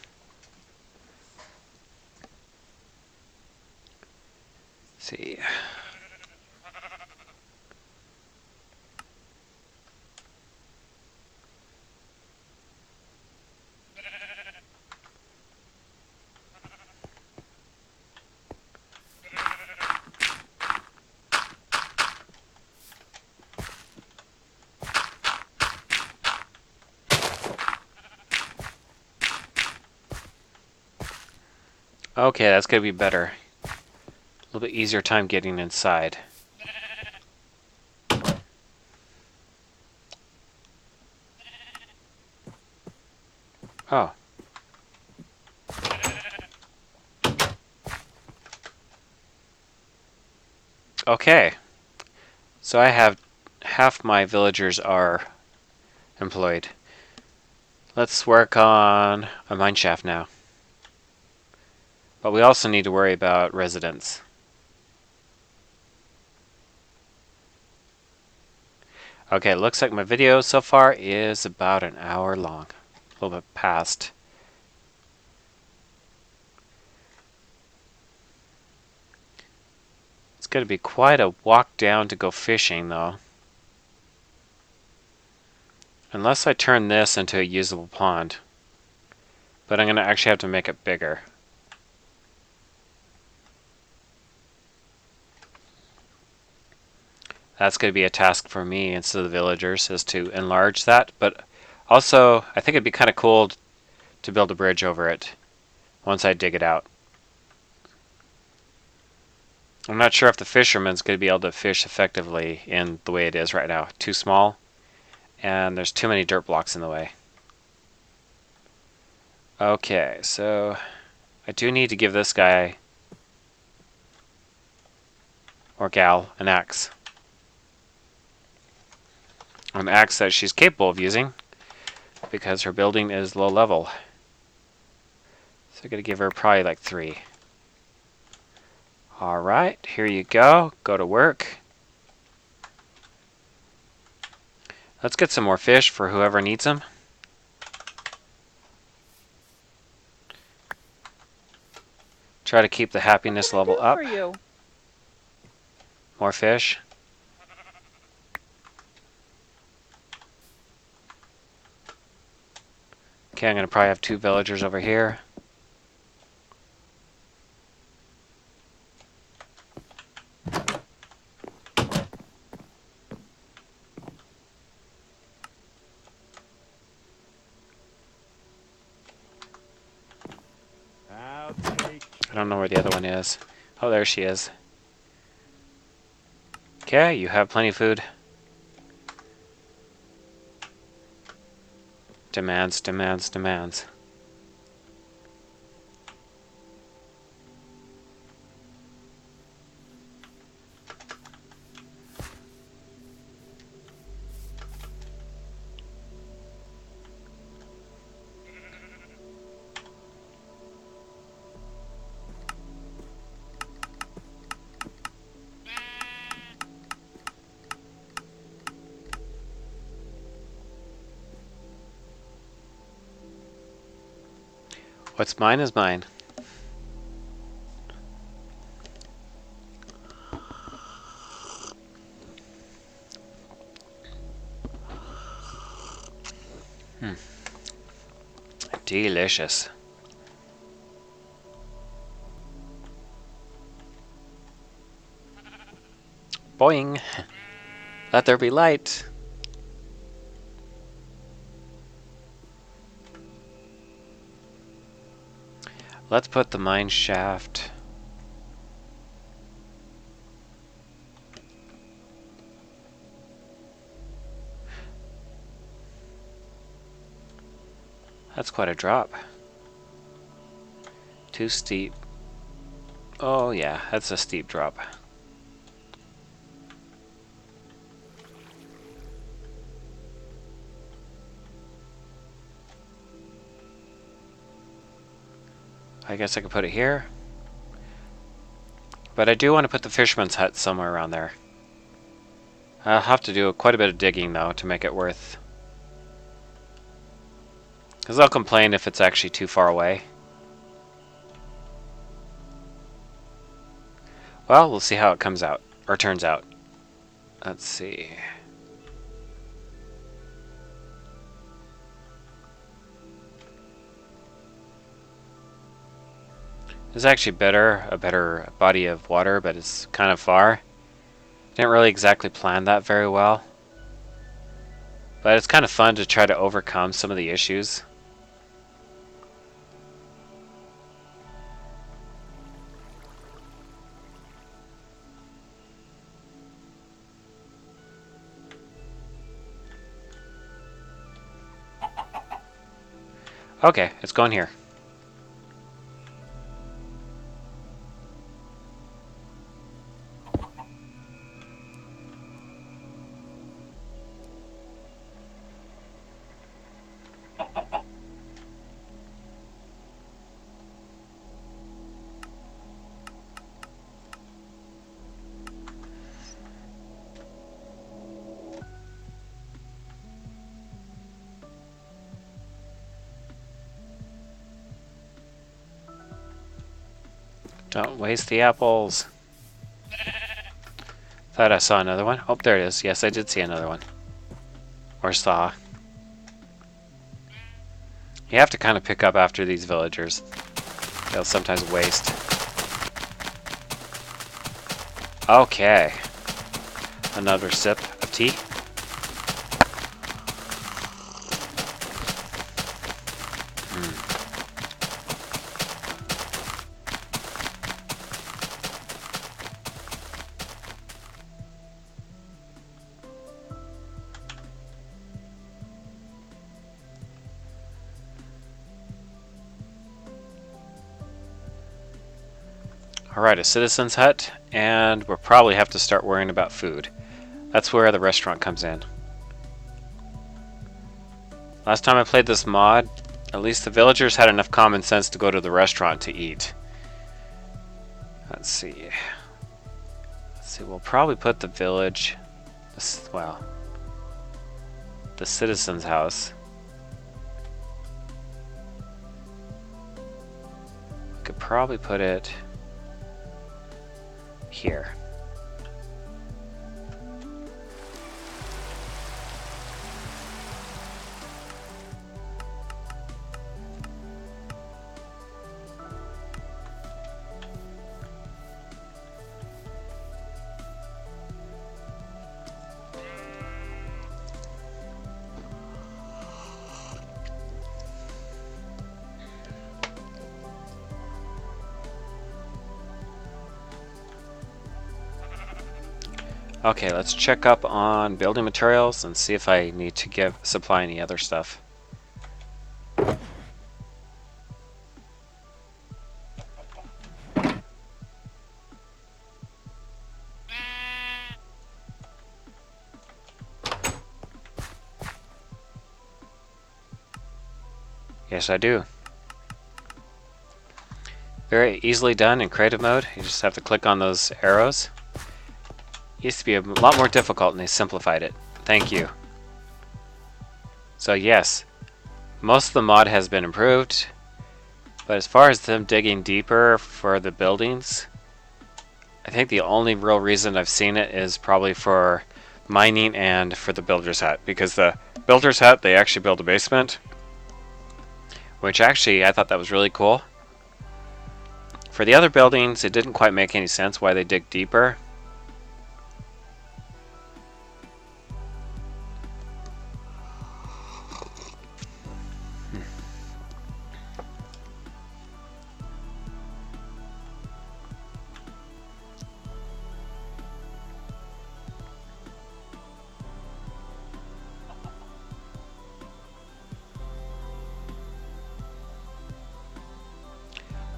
Let's see. Okay, that's going to be better. A little bit easier time getting inside. Oh. Okay. So I have half my villagers are employed. Let's work on a mine shaft now. But we also need to worry about residents. Okay, looks like my video so far is about an hour long. A little bit past. It's going to be quite a walk down to go fishing, though. Unless I turn this into a usable pond. But I'm going to actually have to make it bigger. That's going to be a task for me instead of the villagers, is to enlarge that. But also, I think it'd be kind of cool to build a bridge over it once I dig it out. I'm not sure if the fisherman's going to be able to fish effectively in the way it is right now. Too small, and there's too many dirt blocks in the way. Okay, so I do need to give this guy or gal an axe. An axe that she's capable of using because her building is low level. So I'm going to give her probably like 3. Alright, here you go. Go to work. Let's get some more fish for whoever needs them. Try to keep the happiness What can I level do up. for you? More fish. Okay, I'm going to probably have 2 villagers over here. I don't know where the other one is. Oh, there she is. Okay, you have plenty of food. Demands, demands, demands. What's mine is mine. Delicious. Boing. Let there be light. Let's put the mine shaft. That's quite a drop. Too steep. Oh yeah, that's a steep drop. I guess I could put it here. But I do want to put the fisherman's hut somewhere around there. I'll have to do quite a bit of digging though to make it worth. Because they'll complain if it's actually too far away. Well, we'll see how it comes out, or turns out. Let's see. There's actually a better body of water, but it's kind of far. Didn't really exactly plan that very well. But it's kind of fun to try to overcome some of the issues. Okay, it's going here. Don't waste the apples. Thought I saw another one. Oh, there it is. Yes, I did see another one. Or saw. You have to kind of pick up after these villagers. They'll sometimes waste. Okay. Another sip of tea. Alright, a citizen's hut, and we'll probably have to start worrying about food. That's where the restaurant comes in. Last time I played this mod, at least the villagers had enough common sense to go to the restaurant to eat. Let's see. We'll probably put the village, well, the citizen's house. Could probably put it here. Okay, let's check up on building materials and see if I need to supply any other stuff. Yes, I do. Very easily done in creative mode. You just have to click on those arrows. Used to be a lot more difficult and they simplified it. Thank you. So yes, most of the mod has been improved, but as far as them digging deeper for the buildings, I think the only real reason I've seen it is probably for mining and for the builder's hut, because the builder's hut, they actually build a basement, which actually I thought that was really cool. For the other buildings, it didn't quite make any sense why they dig deeper.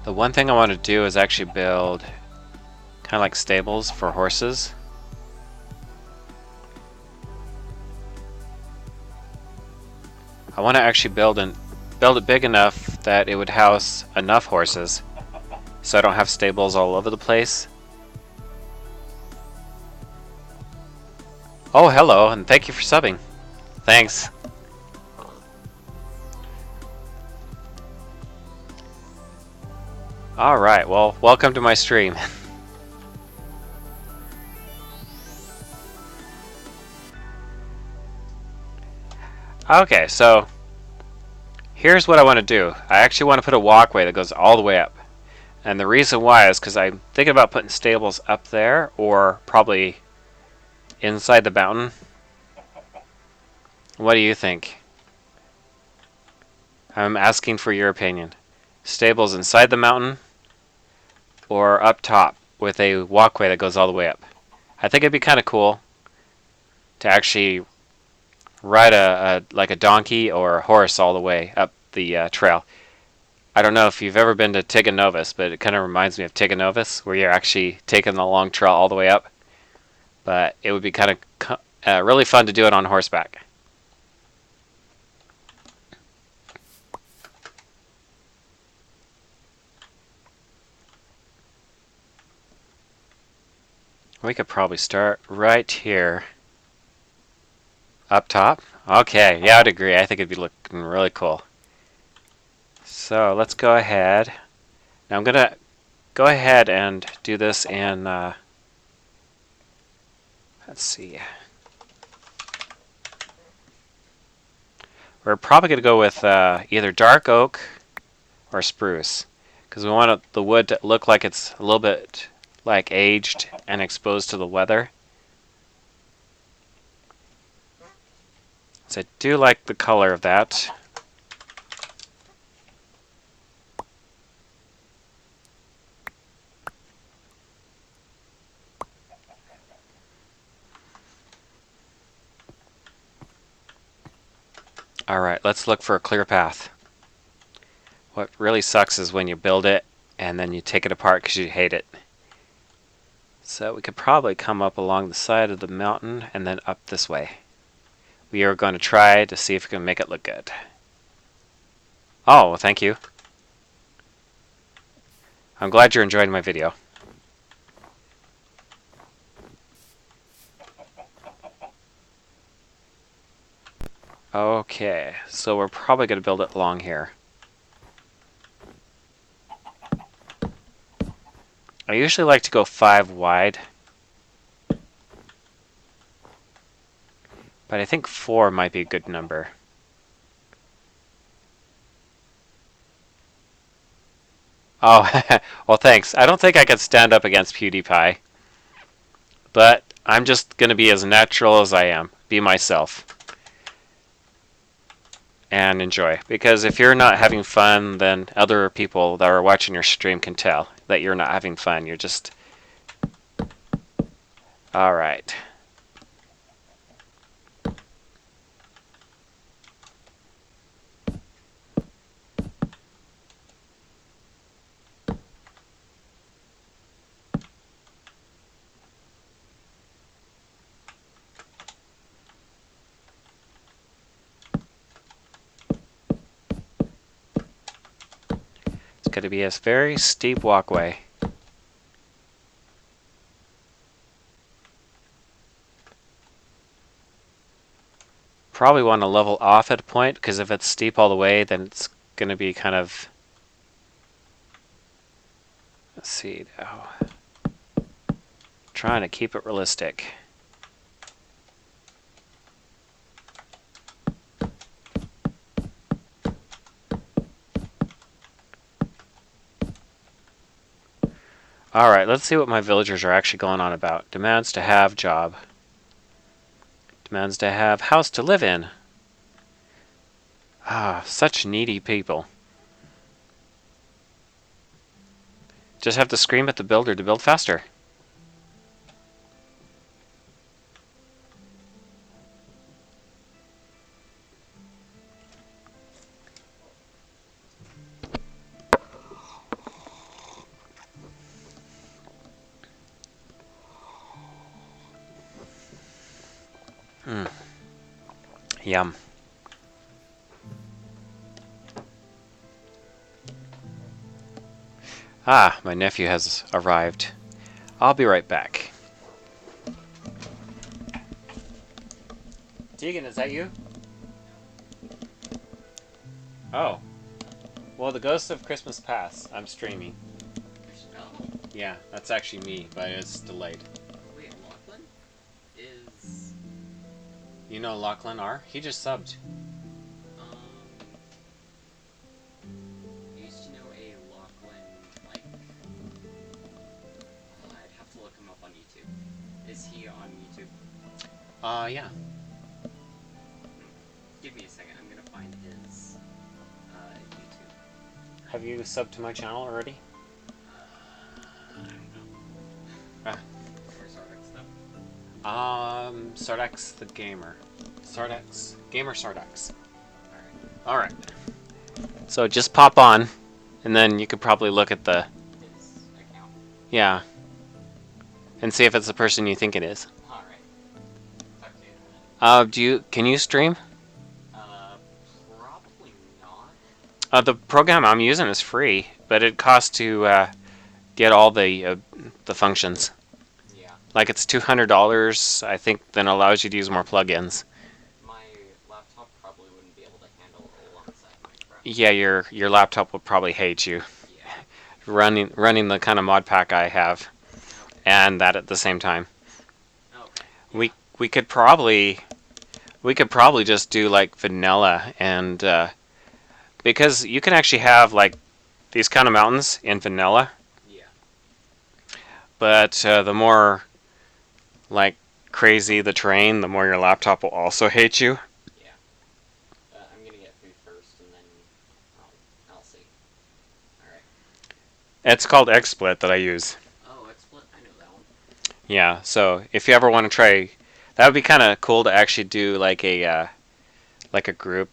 The one thing I want to do is actually build kind of like stables for horses. I want to actually build it big enough that it would house enough horses, so I don't have stables all over the place. Oh, hello, and thank you for subbing. Thanks. Alright, well, welcome to my stream. Okay, so here's what I want to do. I actually want to put a walkway that goes all the way up. And the reason why is because I'm thinking about putting stables up there or probably inside the mountain. What do you think? I'm asking for your opinion. Stables inside the mountain or up top with a walkway that goes all the way up. I think it'd be kind of cool to actually ride like a donkey or a horse all the way up the trail. I don't know if you've ever been to Tiganovis, but it kind of reminds me of Tiganovis, where you're actually taking the long trail all the way up. But it would be kind of really fun to do it on horseback. We could probably start right here. Up top? Okay, yeah, I'd agree. I think it'd be looking really cool. So let's go ahead. Now I'm gonna go ahead and do this in, let's see. We're probably going to go with either dark oak or spruce, because we want the wood to look like it's a little bit like aged and exposed to the weather. So I do like the color of that. Alright, let's look for a clear path. What really sucks is when you build it and then you take it apart because you hate it. So we could probably come up along the side of the mountain and then up this way. We are going to try to see if we can make it look good. Oh, well, thank you. I'm glad you're enjoying my video. Okay, so we're probably going to build it along here. I usually like to go 5 wide, but I think 4 might be a good number. Oh, well thanks. I don't think I could stand up against PewDiePie, but I'm just going to be as natural as I am. Be myself. And enjoy. Because if you're not having fun, then other people that are watching your stream can tell that you're not having fun. You're just... Alright. It's going to be a very steep walkway. Probably want to level off at a point, because if it's steep all the way, then it's going to be kind of... Let's see now. Trying to keep it realistic. Alright, let's see what my villagers are actually going on about. Demands to have job. Demands to have house to live in. Ah, such needy people. Just have to scream at the builder to build faster. Yum. Ah, my nephew has arrived. I'll be right back. Tegan, is that you? Oh. Well, the Ghost of Christmas Past. I'm streaming. Yeah, that's actually me, but it's delayed. Wait, Lachlan? Is... You know Lachlan R? He just subbed. I used to know a Lachlan, like... I'd have to look him up on YouTube. Is he on YouTube? Yeah. Give me a second, I'm gonna find his, YouTube. Have you subbed to my channel already? I don't know. Ah. Where's Sardex, though? Sardex the Gamer. Sardex. Gamer Sardex. Alright. Alright. So just pop on, and then you could probably look at the... His account. Yeah. And see if it's the person you think it is. Alright. Talk to you in a minute. Can you stream? Probably not. The program I'm using is free, but it costs to get all the functions. Yeah. Like it's $200, I think, then allows you to use more plugins. My laptop probably wouldn't be able to handle alongside Minecraft. Yeah, your laptop will probably hate you. Yeah. running the kind of mod pack I have, Okay. and that at the same time. Okay. We could probably just do like vanilla, and because you can actually have like these kind of mountains in vanilla, Yeah. but the more like crazy the terrain, the more your laptop will also hate you. Yeah. I'm gonna get food first, and then I'll see. All right. It's called XSplit that I use. Oh, XSplit. I know that one. Yeah, so if you ever want to try, that would be kind of cool to actually do like a group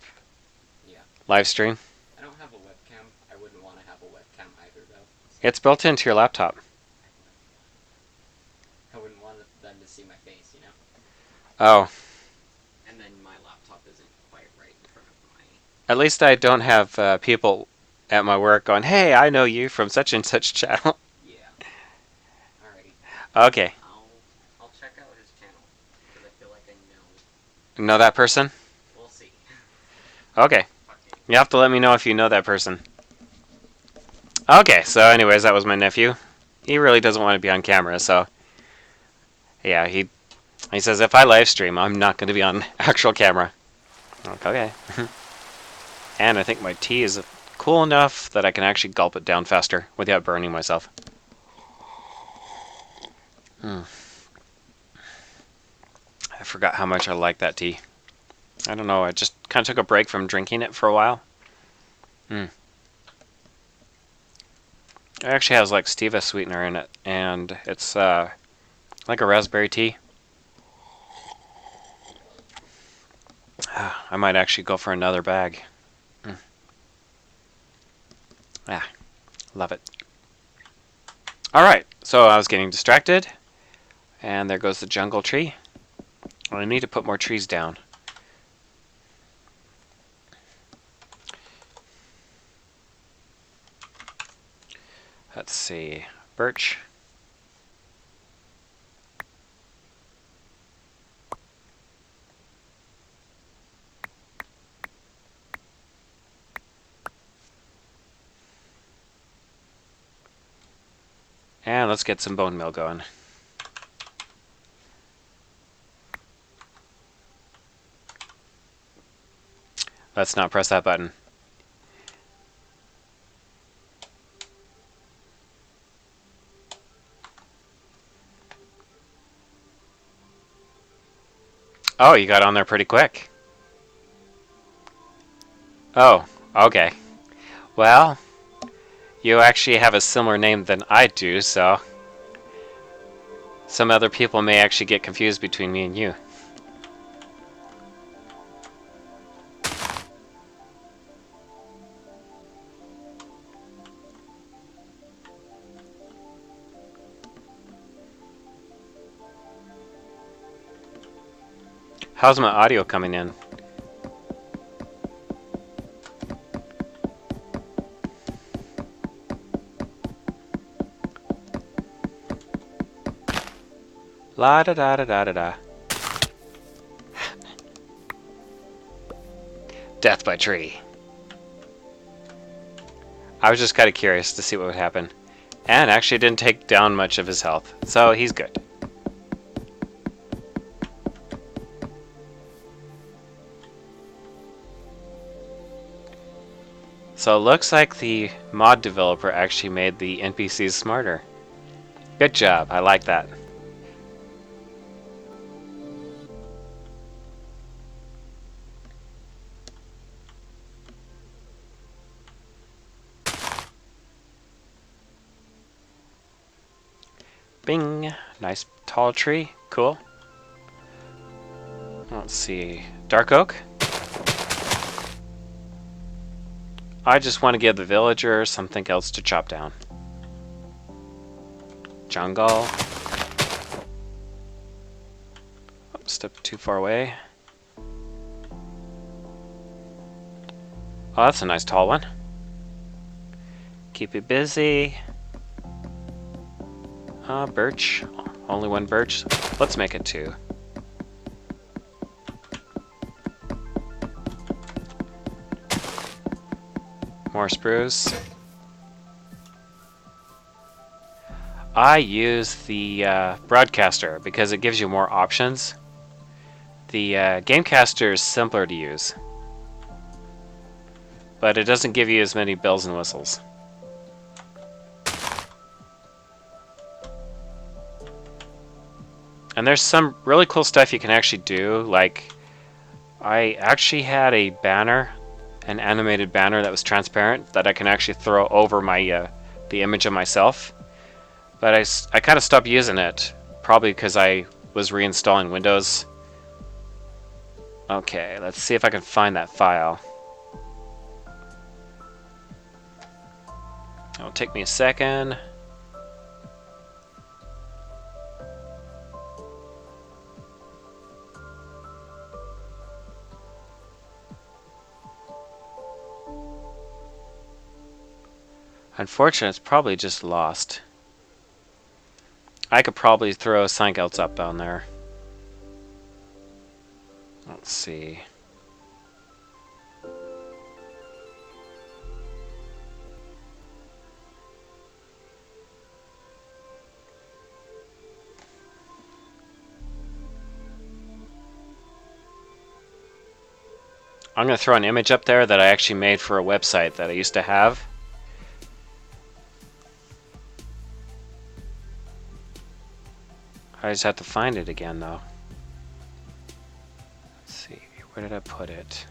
Yeah. live stream. I don't have a webcam. I wouldn't want to have a webcam either, though. So It's built into your laptop. I wouldn't want them to see my face, you know. Oh, And then my laptop isn't quite right in front of my. at least I don't have people at my work going, "Hey, I know you from such and such channel." Yeah. Alrighty. Okay, I'll check out his channel because I feel like I know that person? We'll see. Okay, Fucking. you have to let me know if you know that person. Okay, so anyways, that was my nephew. He really doesn't want to be on camera, so yeah, he says if I live stream, I'm not going to be on actual camera. Okay. And I think my tea is cool enough that I can actually gulp it down faster without burning myself. I forgot how much I like that tea. I don't know, I just kind of took a break from drinking it for a while. It actually has like stevia sweetener in it, and it's like a raspberry tea. I might actually go for another bag. Love it. Alright, so I was getting distracted, and there goes the jungle tree. I need to put more trees down. Let's see. Birch. And let's get some bone meal going. Let's not press that button. Oh, you got on there pretty quick. Oh, okay. Well, you actually have a similar name than I do, so some other people may actually get confused between me and you. How's my audio coming in? La da da da da da da. Death by tree. I was just kind of curious to see what would happen. And actually didn't take down much of his health, so he's good. So it looks like the mod developer actually made the NPCs smarter. Good job, I like that. Bing! Nice tall tree, cool. Let's see, dark oak? I just want to give the villagers something else to chop down. Jungle. Oh, step too far away. Oh, that's a nice tall one. Keep you busy. Birch. Only one birch. Let's make it two. More spruce. I use the broadcaster because it gives you more options. The Gamecaster is simpler to use, but it doesn't give you as many bells and whistles. And there's some really cool stuff you can actually do, like I actually had a banner, an animated banner that was transparent that I can actually throw over my the image of myself. But I kind of stopped using it, probably because I was reinstalling Windows. Okay, let's see if I can find that file. It'll take me a second. Unfortunately, it's probably just lost. I could probably throw something else up on there. Let's see. I'm going to throw an image up there that I actually made for a website that I used to have. I just have to find it again, though. Let's see, where did I put it?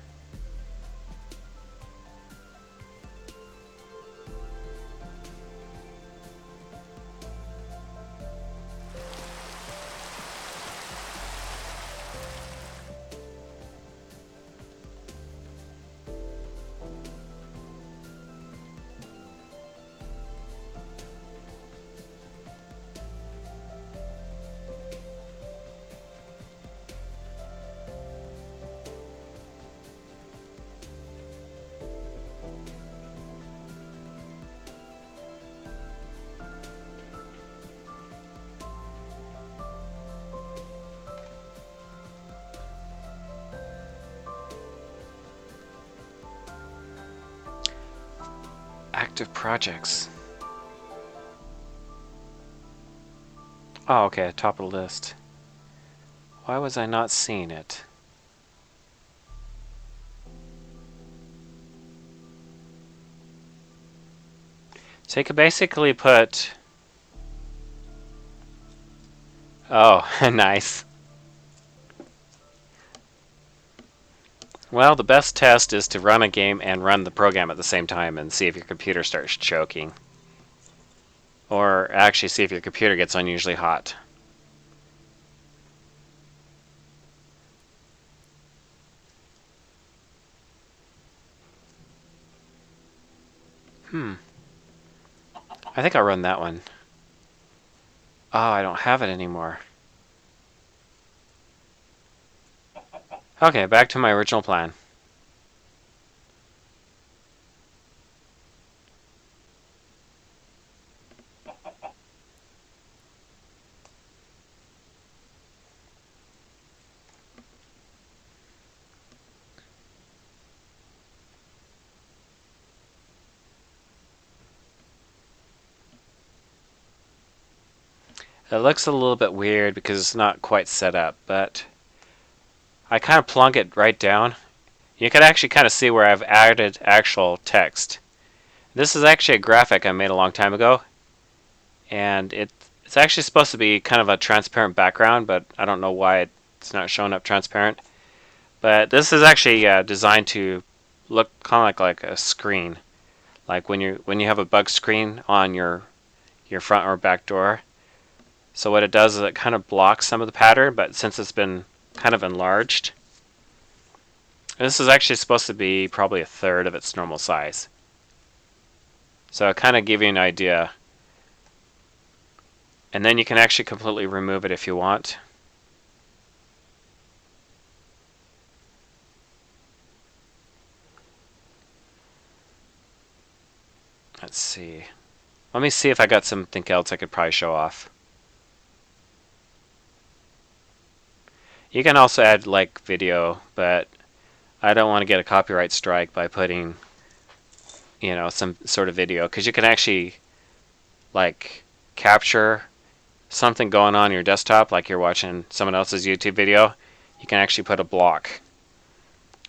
Active projects. Oh, okay, top of the list. Why was I not seeing it? So you could basically put... Oh, nice. Well, the best test is to run a game and run the program at the same time and see if your computer starts choking. Or actually see if your computer gets unusually hot. I think I'll run that one. Oh, I don't have it anymore. Okay, back to my original plan. It looks a little bit weird because it's not quite set up, but I kind of plunk it right down. You can actually kind of see where I've added actual text. This is actually a graphic I made a long time ago, and it's actually supposed to be kind of a transparent background, but I don't know why it's not showing up transparent. But this is actually designed to look kind of like a screen, like when you have a bug screen on your front or back door. So what it does is it kind of blocks some of the pattern, but since it's been kind of enlarged, this is actually supposed to be probably a third of its normal size. So it kind of give you an idea. And then you can actually completely remove it if you want. Let's see. Let me see if I got something else I could probably show off. You can also add like video, but I don't want to get a copyright strike by putting, some sort of video, because you can actually like capture something going on your desktop, like you're watching someone else's YouTube video, you can actually put a block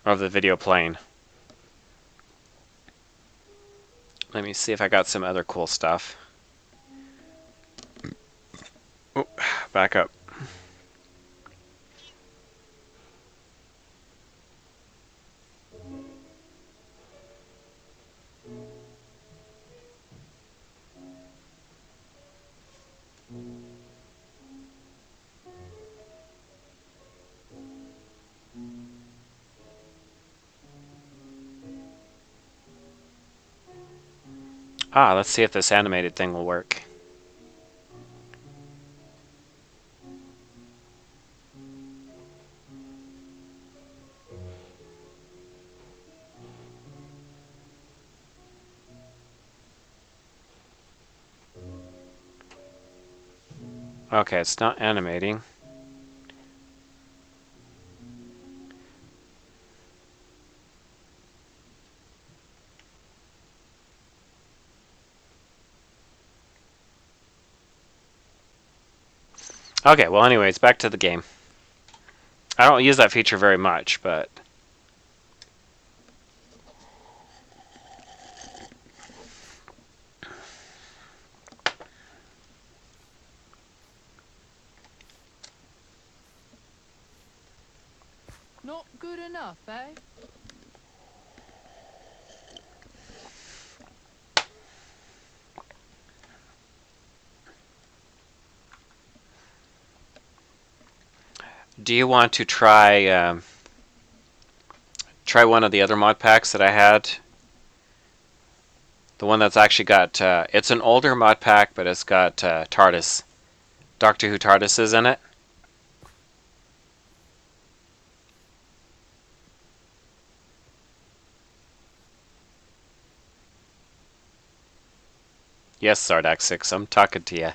of the video playing. Let me see if I got some other cool stuff. Oh, back up. Let's see if this animated thing will work. Okay, it's not animating. Okay, well anyways, back to the game. I don't use that feature very much, but... Not good enough, eh? Do you want to try one of the other mod packs that I had? The one that's actually got... it's an older mod pack, but it's got TARDIS. Doctor Who TARDIS is in it. Yes, Sardex 6, I'm talking to you.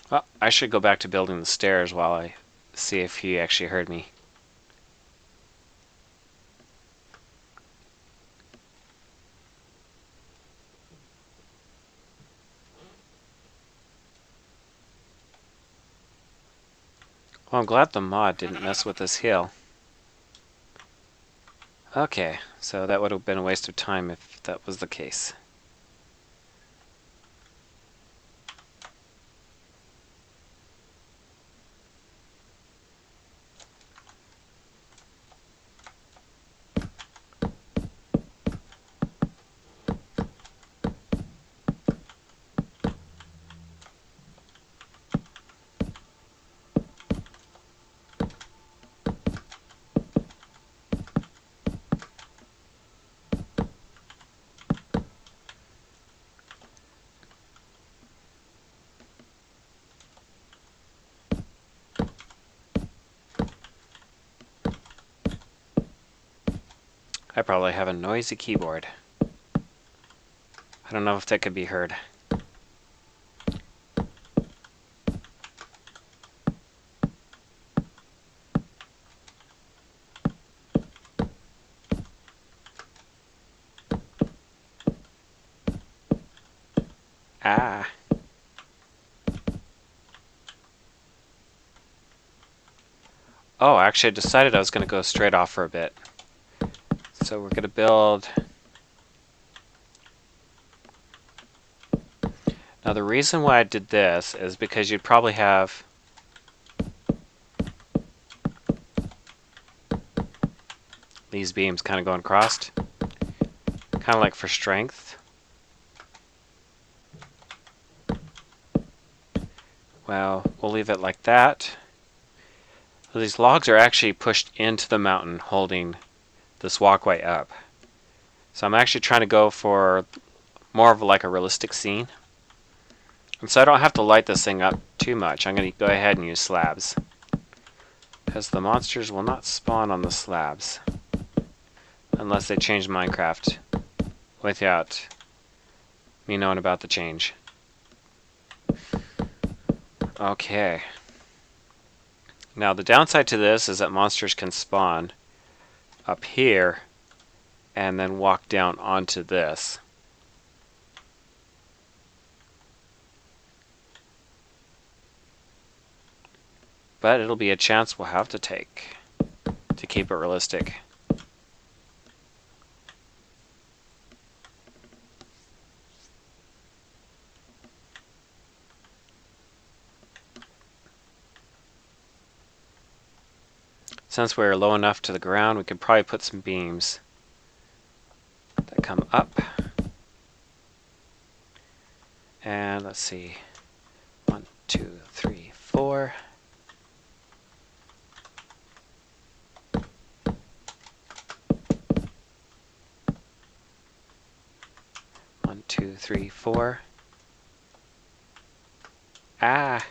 Well, I should go back to building the stairs while I see if he actually heard me. Well, I'm glad the mod didn't mess with this hill. Okay, so that would have been a waste of time if that was the case. I probably have a noisy keyboard. I don't know if that could be heard. Ah. Oh, actually I decided I was going to go straight off for a bit. So we're going to build... Now the reason why I did this is because you'd probably have these beams kind of going across. Kind of like for strength. Well, we'll leave it like that. So these logs are actually pushed into the mountain holding this walkway up. So I'm actually trying to go for more of like a realistic scene. And so I don't have to light this thing up too much. I'm going to go ahead and use slabs. Because the monsters will not spawn on the slabs. Unless they change Minecraft without me knowing about the change. Okay. Now the downside to this is that monsters can spawn up here and then walk down onto this. But it'll be a chance we'll have to take to keep it realistic. Since we're low enough to the ground, we could probably put some beams that come up. And let's see. 1, 2, 3, 4. One, two, three, four. Ah!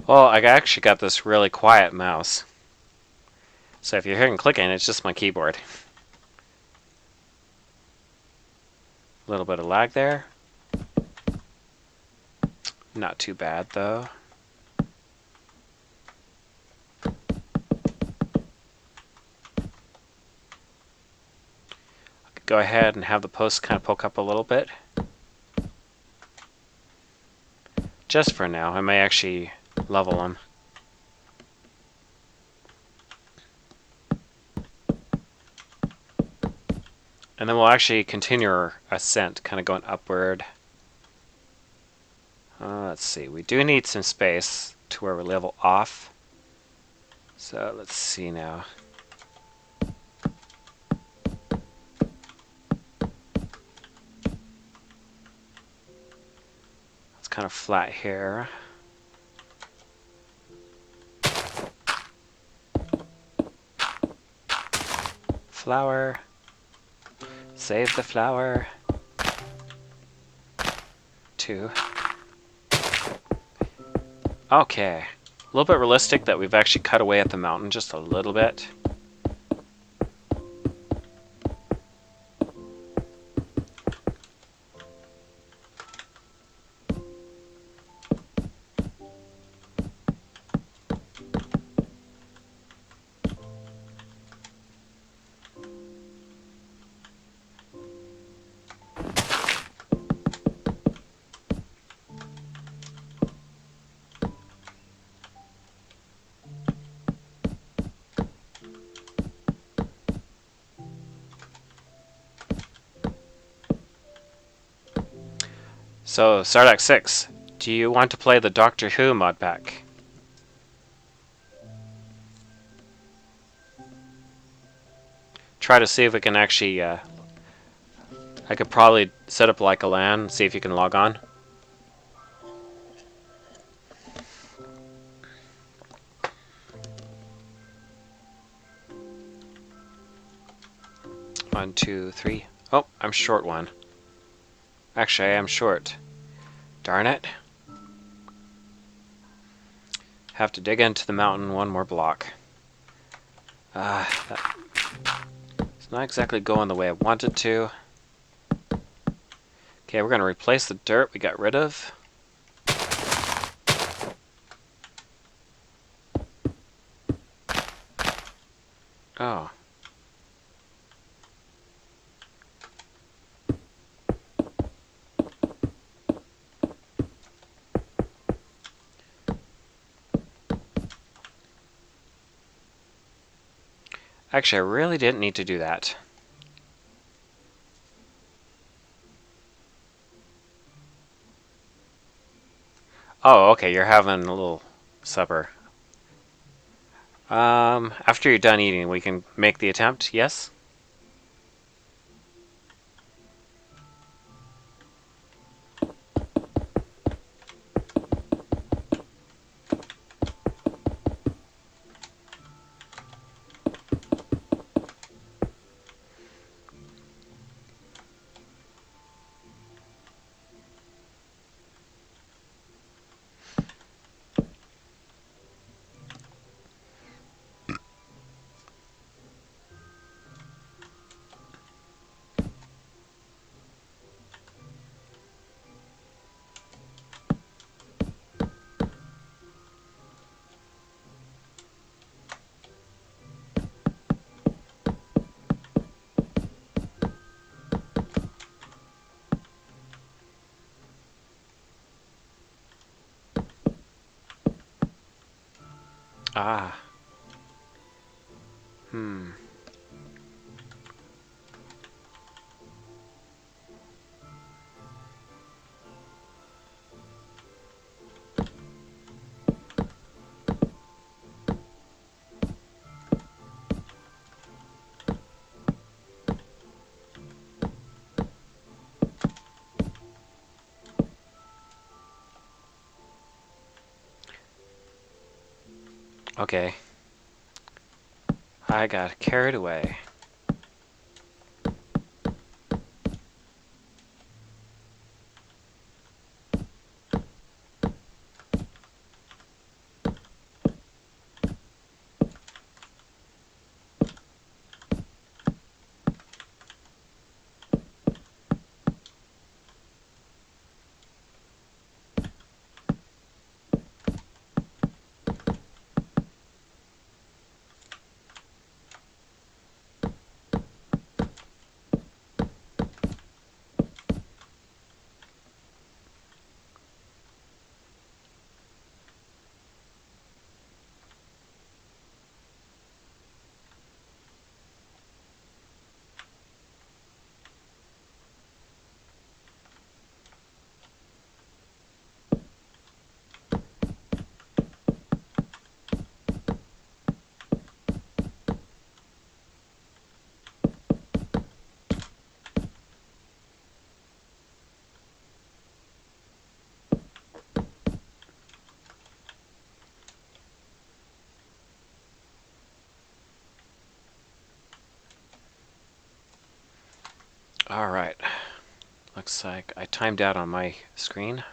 Well, I actually got this really quiet mouse. So if you're hearing clicking, it's just my keyboard. A little bit of lag there. Not too bad, though. I could go ahead and have the posts kind of poke up a little bit. Just for now. I may actually level them. And then we'll actually continue our ascent, kind of going upward. Let's see. We do need some space to where we level off. So let's see now. It's kind of flat here. Flower. Save the flower. 2. Okay. A little bit realistic that we've actually cut away at the mountain just a little bit. So, Sardex 6, do you want to play the Doctor Who mod pack? Try to see if we can actually, I could probably set up like a LAN, see if you can log on. One, two, three. Oh, I'm short one. Actually, I am short. Darn it. Have to dig into the mountain one more block. It's not exactly going the way I wanted to. Okay, we're going to replace the dirt we got rid of. Oh. Actually, I really didn't need to do that. Oh, okay, you're having a little supper. After you're done eating, we can make the attempt, yes? Ah. Hmm. Okay. I got carried away. Alright. Looks like I timed out on my screen.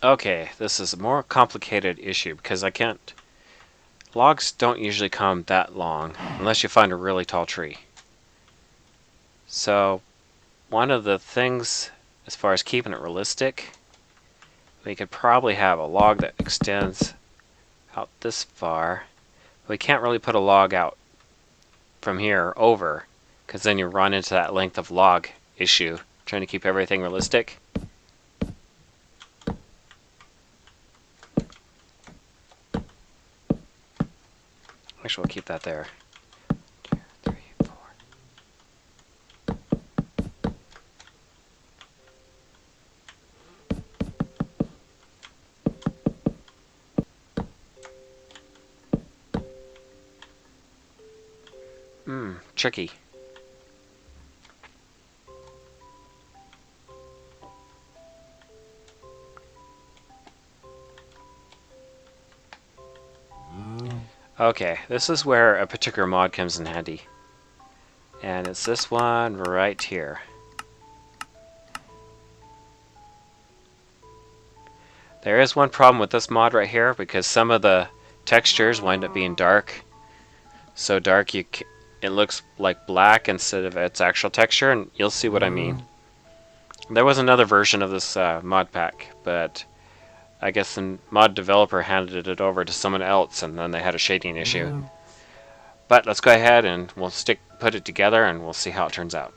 Okay, this is a more complicated issue because I can't... Logs don't usually come that long unless you find a really tall tree. So, one of the things as far as keeping it realistic, we could probably have a log that extends out this far. We can't really put a log out from here over because then you run into that length of log issue trying to keep everything realistic. Actually, we'll keep that there. 2, 3, 4. Tricky. Okay, this is where a particular mod comes in handy. And it's this one right here. There is one problem with this mod right here because some of the textures wind up being dark. So dark it looks like black instead of its actual texture, and you'll see what I mean. There was another version of this mod pack, but I guess the mod developer handed it over to someone else and then they had a shading issue. But let's go ahead and we'll put it together and we'll see how it turns out.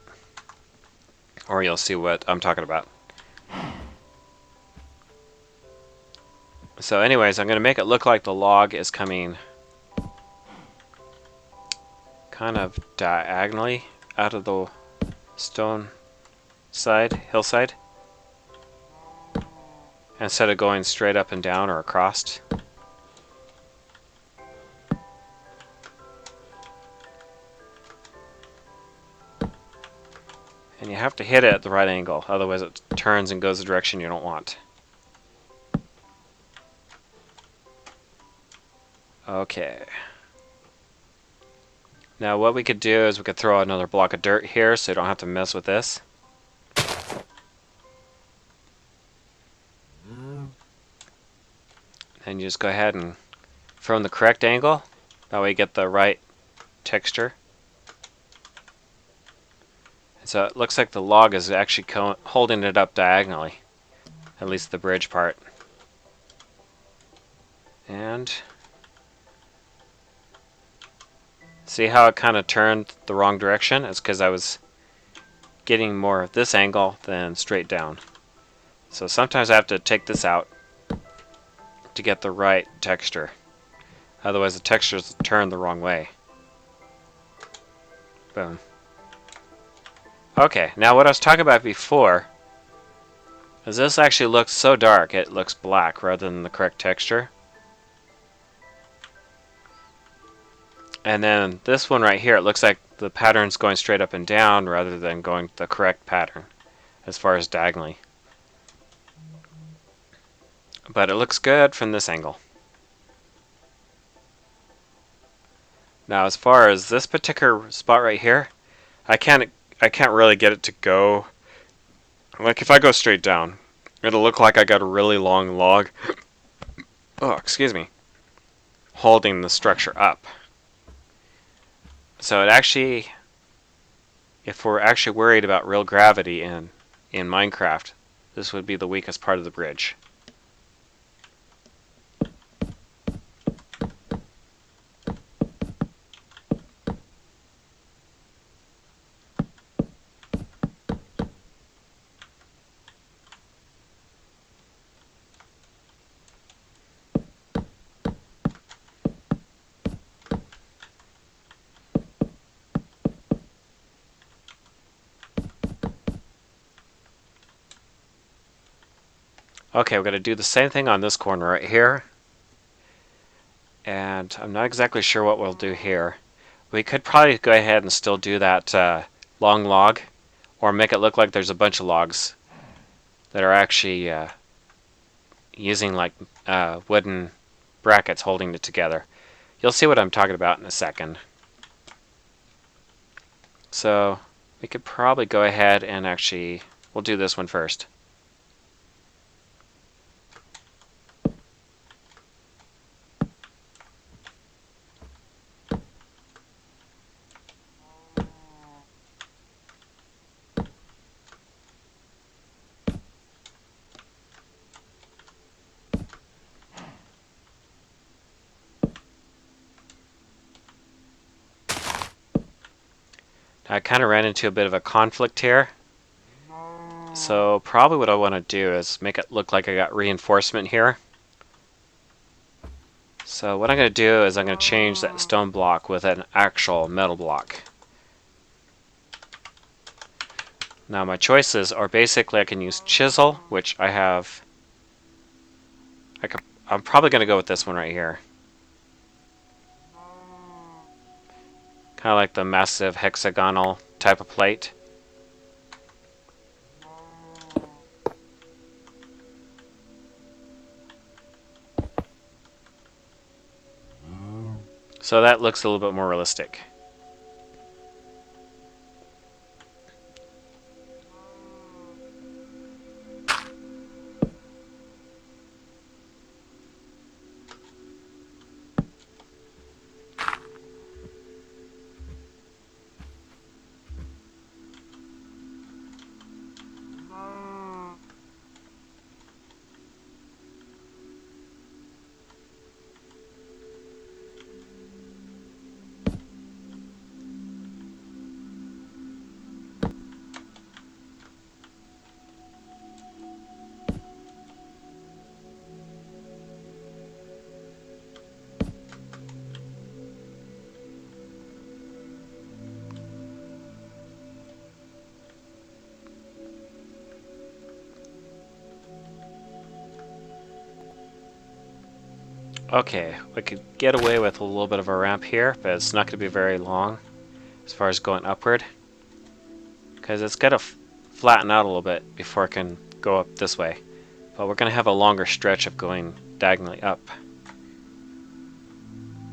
Or you'll see what I'm talking about. So anyways, I'm going to make it look like the log is coming kind of diagonally out of the stone hillside, instead of going straight up and down or across. And you have to hit it at the right angle, otherwise it turns and goes the direction you don't want. Okay. Now what we could do is we could throw another block of dirt here so you don't have to mess with this. And you just go ahead and throw in the correct angle. That way you get the right texture. So it looks like the log is actually holding it up diagonally, at least the bridge part. And see how it kind of turned the wrong direction? It's because I was getting more of this angle than straight down. So sometimes I have to take this out to get the right texture. Otherwise the texture's turned the wrong way. Boom. Okay, now what I was talking about before is this actually looks so dark it looks black rather than the correct texture. And then this one right here, it looks like the pattern's going straight up and down rather than going the correct pattern as far as diagonally. But it looks good from this angle. Now as far as this particular spot right here, I can't really get it to go. Like if I go straight down, it'll look like I got a really long log. Oh, excuse me. Holding the structure up. So it actually, if we're actually worried about real gravity in Minecraft, this would be the weakest part of the bridge. Okay, we're going to do the same thing on this corner right here. And I'm not exactly sure what we'll do here. We could probably go ahead and still do that long log, or make it look like there's a bunch of logs that are actually using like wooden brackets holding it together. You'll see what I'm talking about in a second. So we could probably go ahead and actually, we'll do this one first. I kind of ran into a bit of a conflict here. So probably what I want to do is make it look like I got reinforcement here. So what I'm going to do is I'm going to change that stone block with an actual metal block. Now my choices are basically I can use chisel, which I have. I'm probably going to go with this one right here. Kind of like the massive hexagonal type of plate. So that looks a little bit more realistic. Okay, we could get away with a little bit of a ramp here, but it's not going to be very long as far as going upward. Because it's got to flatten out a little bit before it can go up this way. But we're going to have a longer stretch of going diagonally up.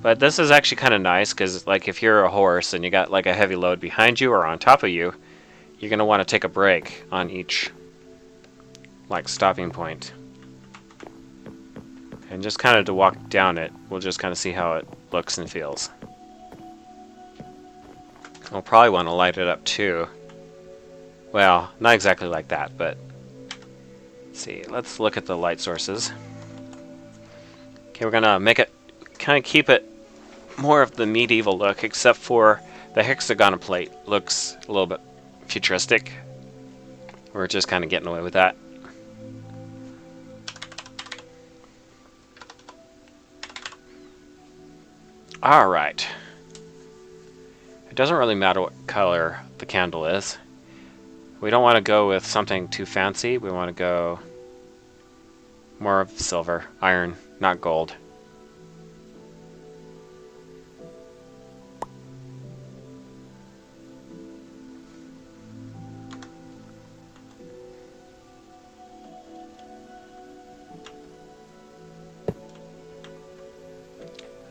But this is actually kind of nice because, like, if you're a horse and you got like a heavy load behind you or on top of you, you're going to want to take a break on each, like, stopping point. And just kind of to walk down it, we'll just kind of see how it looks and feels. We'll probably want to light it up too. Well, not exactly like that, but let's see. Let's look at the light sources. Okay, we're gonna make it, kind of keep it more of the medieval look, except for the hexagonal plate looks a little bit futuristic. We're just kind of getting away with that. Alright. It doesn't really matter what color the candle is. We don't want to go with something too fancy. We want to go more of silver, iron, not gold.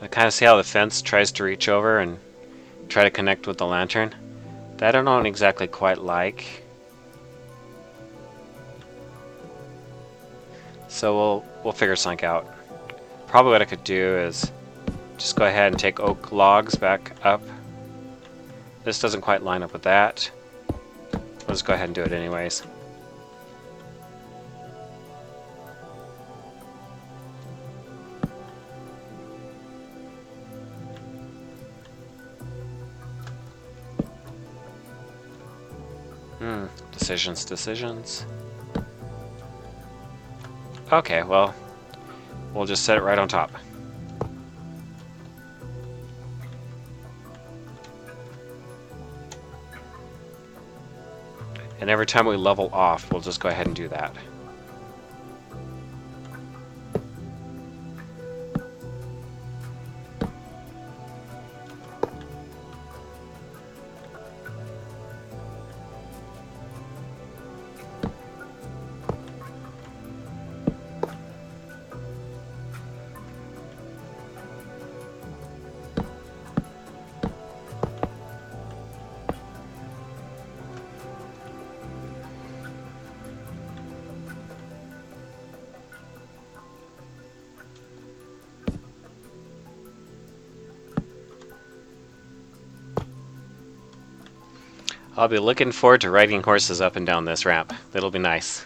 I kind of see how the fence tries to reach over and try to connect with the lantern. That I don't exactly quite like. So we'll figure something out. Probably what I could do is just go ahead and take oak logs back up. This doesn't quite line up with that. We'll just go ahead and do it anyways. Decisions. Okay, well, we'll just set it right on top. And every time we level off, we'll just go ahead and do that. I'll be looking forward to riding horses up and down this ramp. It'll be nice.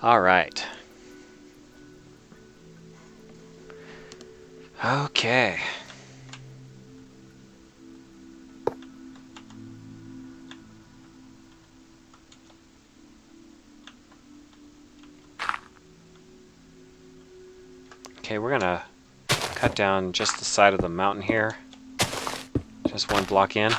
Alright. Okay. Okay, we're gonna cut down just the side of the mountain here. Just one block in.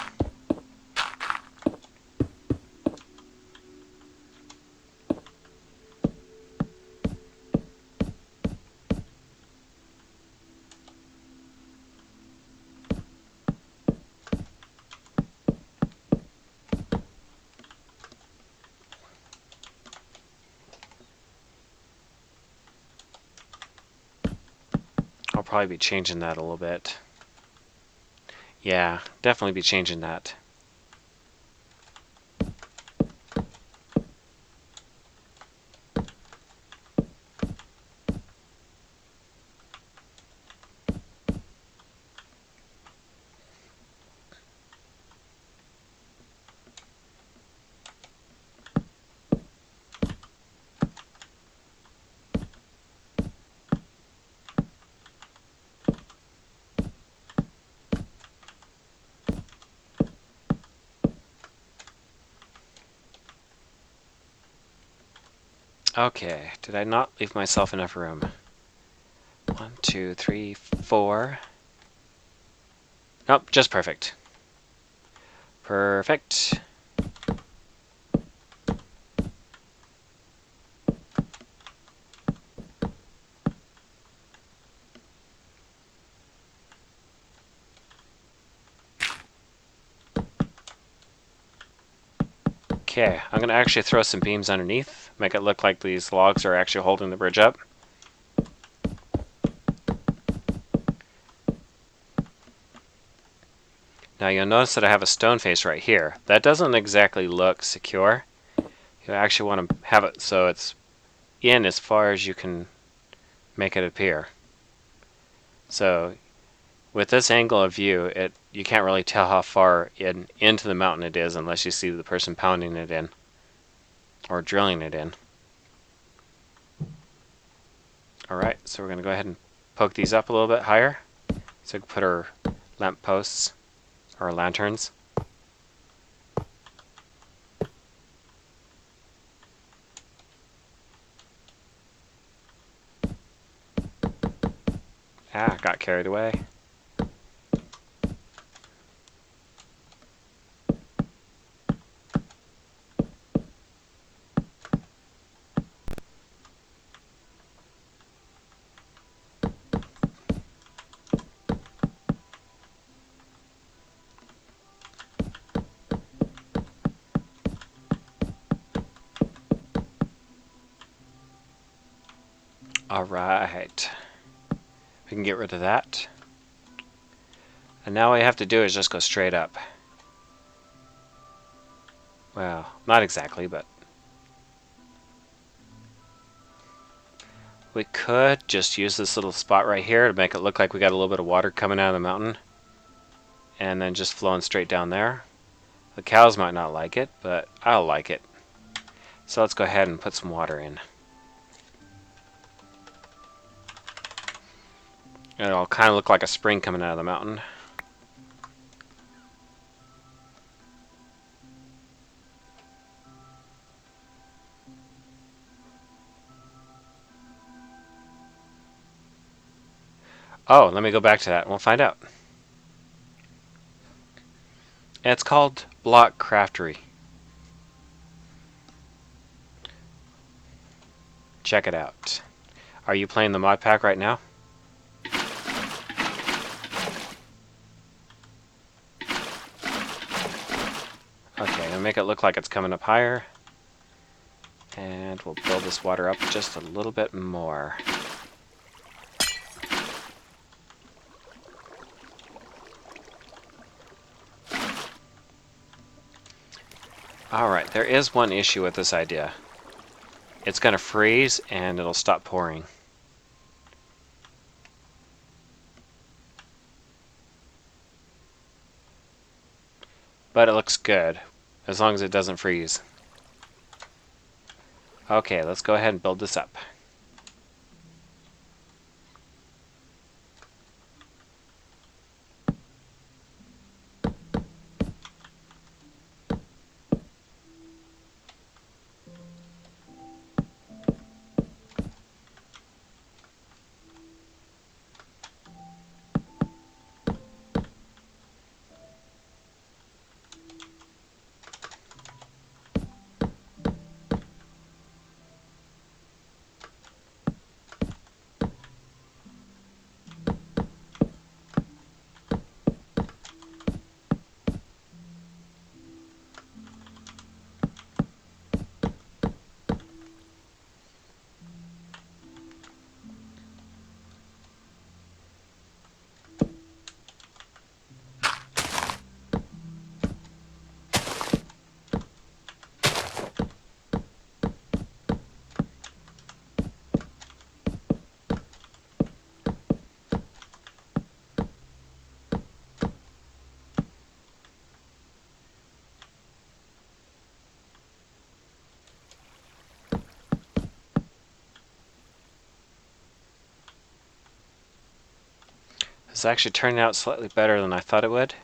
I'll probably be changing that a little bit. Yeah, definitely be changing that. Okay, did I not leave myself enough room? 1, 2, 3, 4. Nope, just perfect. Perfect. Okay, I'm going to actually throw some beams underneath, make it look like these logs are actually holding the bridge up. Now you'll notice that I have a stone face right here. That doesn't exactly look secure. You actually want to have it so it's in as far as you can make it appear. So with this angle of view, you can't really tell how far into the mountain it is unless you see the person pounding it in or drilling it in. Alright, so we're going to go ahead and poke these up a little bit higher so we can put our lamp posts or lanterns. Got carried away. Alright. We can get rid of that. And now all you have to do is just go straight up. Well, not exactly, but we could just use this little spot right here to make it look like we got a little bit of water coming out of the mountain and then just flowing straight down there. The cows might not like it, but I'll like it. So let's go ahead and put some water in. It'll kind of look like a spring coming out of the mountain. Oh, let me go back to that and we'll find out. And it's called Block Craftery. Check it out. Are you playing the mod pack right now? Okay, I'll make it look like it's coming up higher. And we'll build this water up just a little bit more. Alright, there is one issue with this idea. It's going to freeze and it'll stop pouring. But it looks good, as long as it doesn't freeze. Okay, let's go ahead and build this up. It's actually turning out slightly better than I thought it would.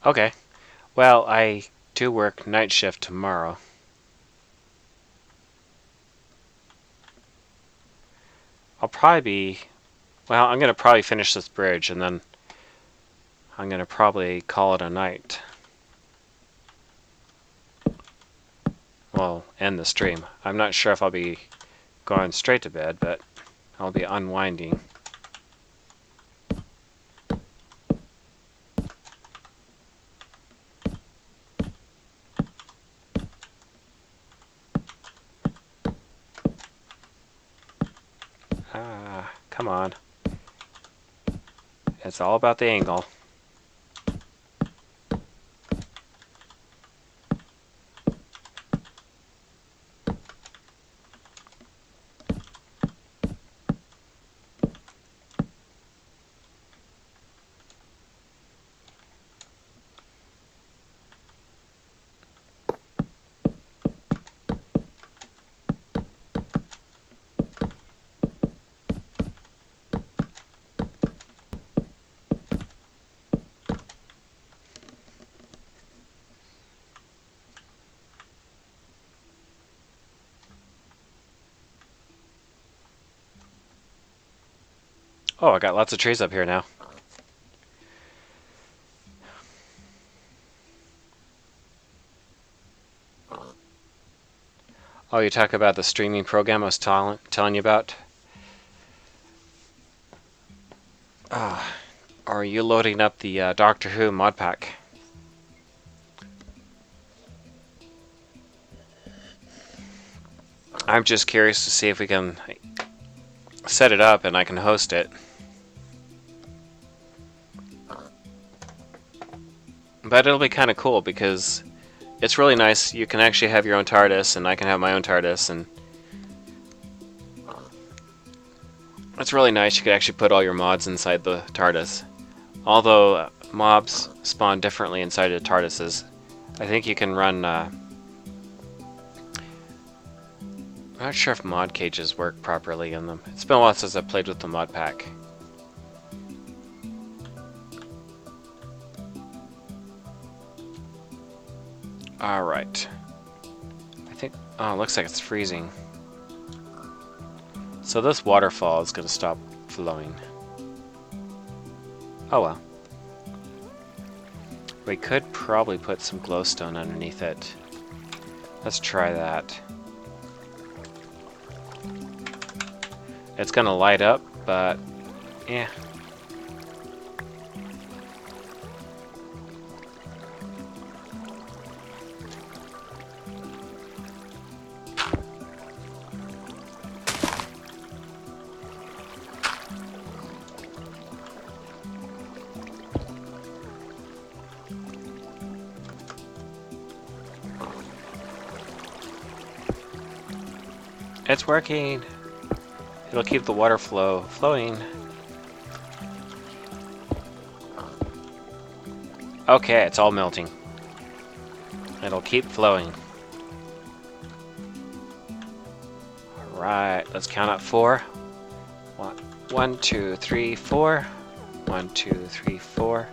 Okay. Well, I do work night shift tomorrow. I'll probably be... Well, I'm going to probably finish this bridge, and then I'm going to probably call it a night. Well, end the stream. I'm not sure if I'll be going straight to bed, but I'll be unwinding. Ah, come on. It's all about the angle. Oh, I got lots of trees up here now. Oh, you talk about the streaming program I was telling you about? Ah, are you loading up the Doctor Who mod pack? I'm just curious to see if we can set it up and I can host it. But it'll be kind of cool because it's really nice. You can actually have your own TARDIS and I can have my own TARDIS, and it's really nice. You could actually put all your mods inside the TARDIS. Although mobs spawn differently inside the TARDISes. I think you can run... I'm not sure if mod cages work properly in them. It's been a while since I've played with the mod pack. Alright. I think... Oh, it looks like it's freezing. So this waterfall is going to stop flowing. Oh well. We could probably put some glowstone underneath it. Let's try that. It's going to light up, but... yeah. It's working! It'll keep the water flow flowing. Okay, it's all melting. It'll keep flowing. Alright, let's count up 4. 1, 2, 3, 4. 1, 2, 3, 4.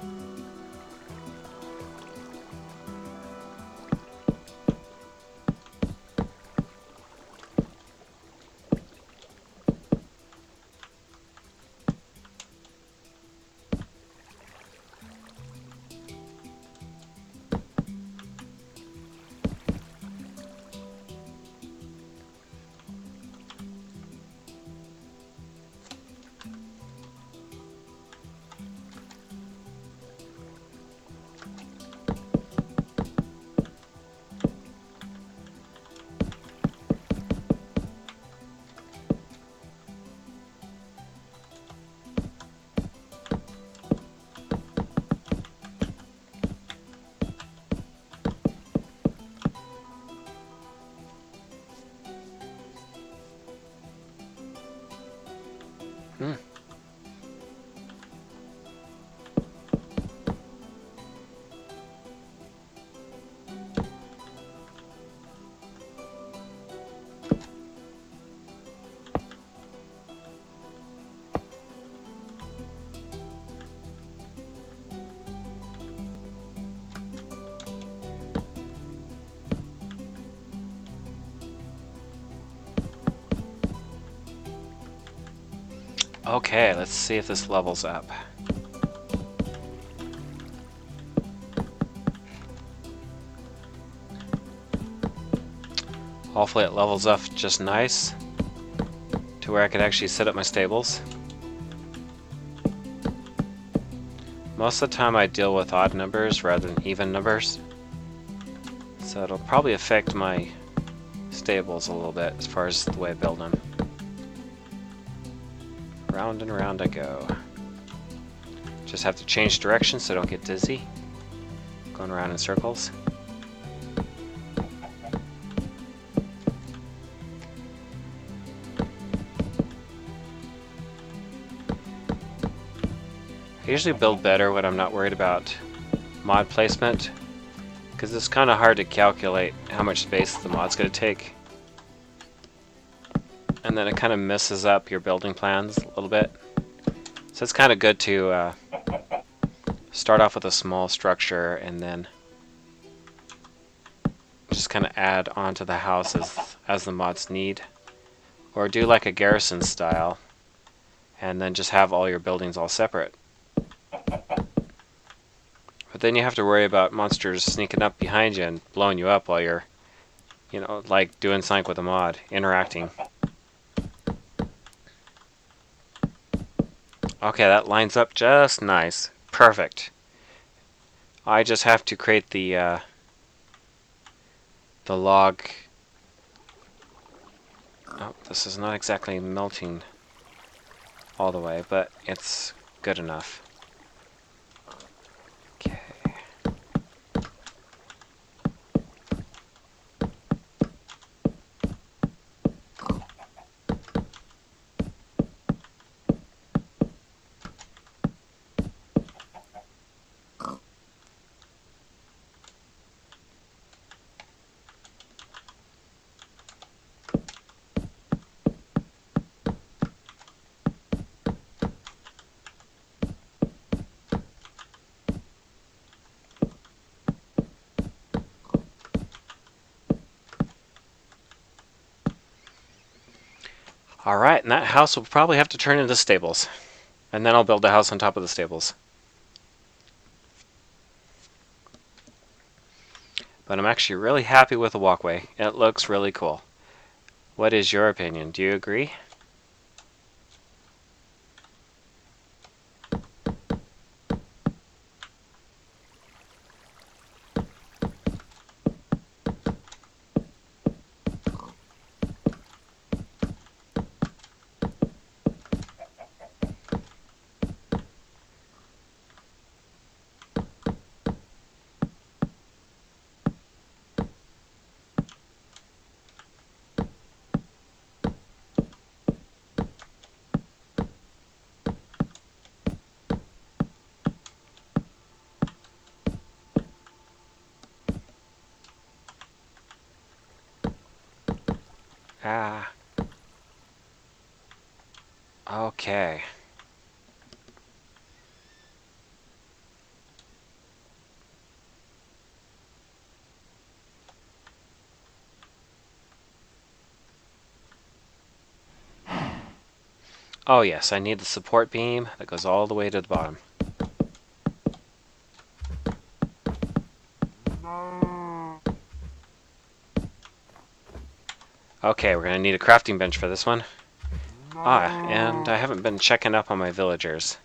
Okay, let's see if this levels up. Hopefully it levels up just nice to where I could actually set up my stables. Most of the time I deal with odd numbers rather than even numbers, so it'll probably affect my stables a little bit as far as the way I build them. Round and round I go. Just have to change direction so I don't get dizzy. Going around in circles. I usually build better when I'm not worried about mod placement, because it's kind of hard to calculate how much space the mod's going to take. And then it kind of messes up your building plans a little bit. So it's kind of good to start off with a small structure and then just kind of add onto the house as the mods need. Or do like a Garrison style and then just have all your buildings all separate. But then you have to worry about monsters sneaking up behind you and blowing you up while you're, you know, like doing something with a mod, interacting. Okay, that lines up just nice. Perfect. I just have to create the log. Oh, this is not exactly melting all the way, but it's good enough. Okay. Alright, and that house will probably have to turn into stables. And then I'll build a house on top of the stables. But I'm actually really happy with the walkway. It looks really cool. What is your opinion? Do you agree? Ah. Okay. Oh yes, I need the support beam that goes all the way to the bottom. Okay, we're gonna need a crafting bench for this one. Ah, and I haven't been checking up on my villagers.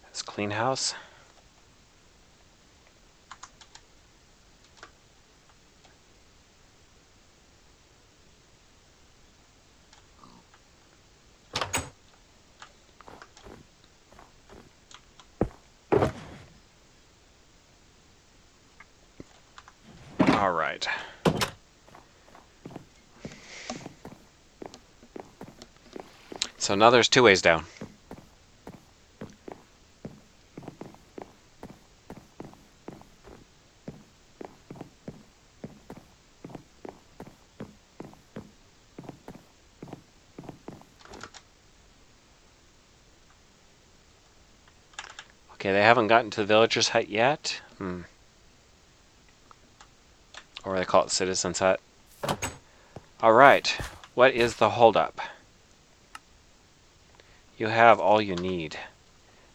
Let's clean house. Alright. So now there's 2 ways down. Okay, they haven't gotten to the villager's hut yet. Or they call it citizen's hut. Alright, what is the holdup? You have all you need.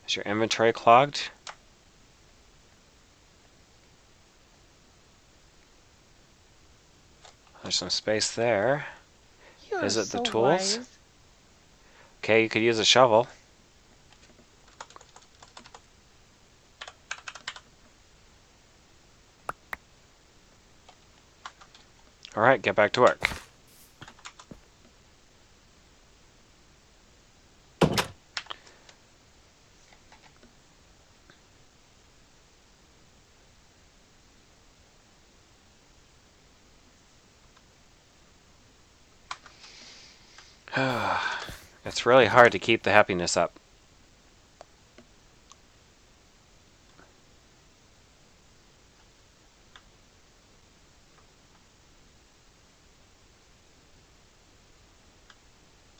Is your inventory clogged? There's some space there. You're Is it the so tools? wise. Okay, you could use a shovel. Alright, get back to work. It's really hard to keep the happiness up.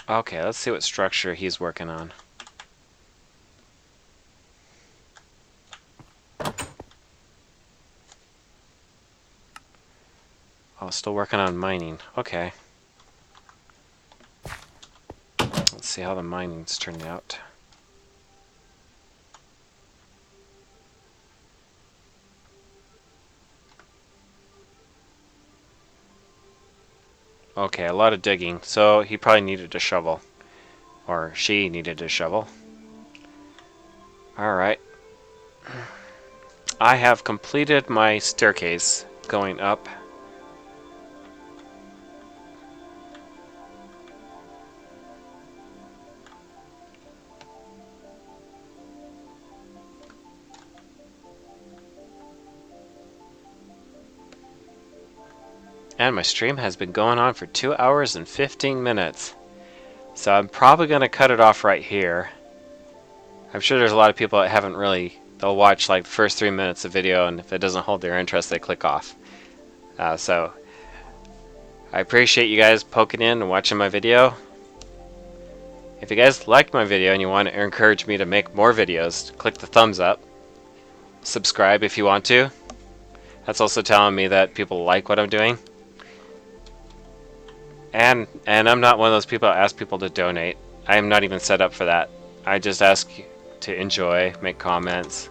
Okay, let's see what structure he's working on. Oh, still working on mining. Okay. Let's see how the mining's turning out. Okay, a lot of digging. So he probably needed a shovel. Or she needed a shovel. Alright. I have completed my staircase going up. And my stream has been going on for 2 hours and 15 minutes. So I'm probably going to cut it off right here. I'm sure there's a lot of people that haven't really... They'll watch like the first 3 minutes of video, and if it doesn't hold their interest, they click off. So I appreciate you guys poking in and watching my video. If you guys liked my video and you want to encourage me to make more videos, click the thumbs up. Subscribe if you want to. That's also telling me that people like what I'm doing. And I'm not one of those people that ask people to donate. I am not even set up for that. I just ask you to enjoy, make comments,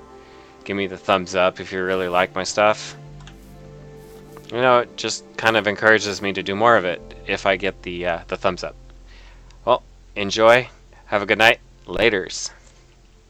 give me the thumbs up if you really like my stuff. You know, it just kind of encourages me to do more of it if I get the thumbs up. Well, enjoy. Have a good night. Laters.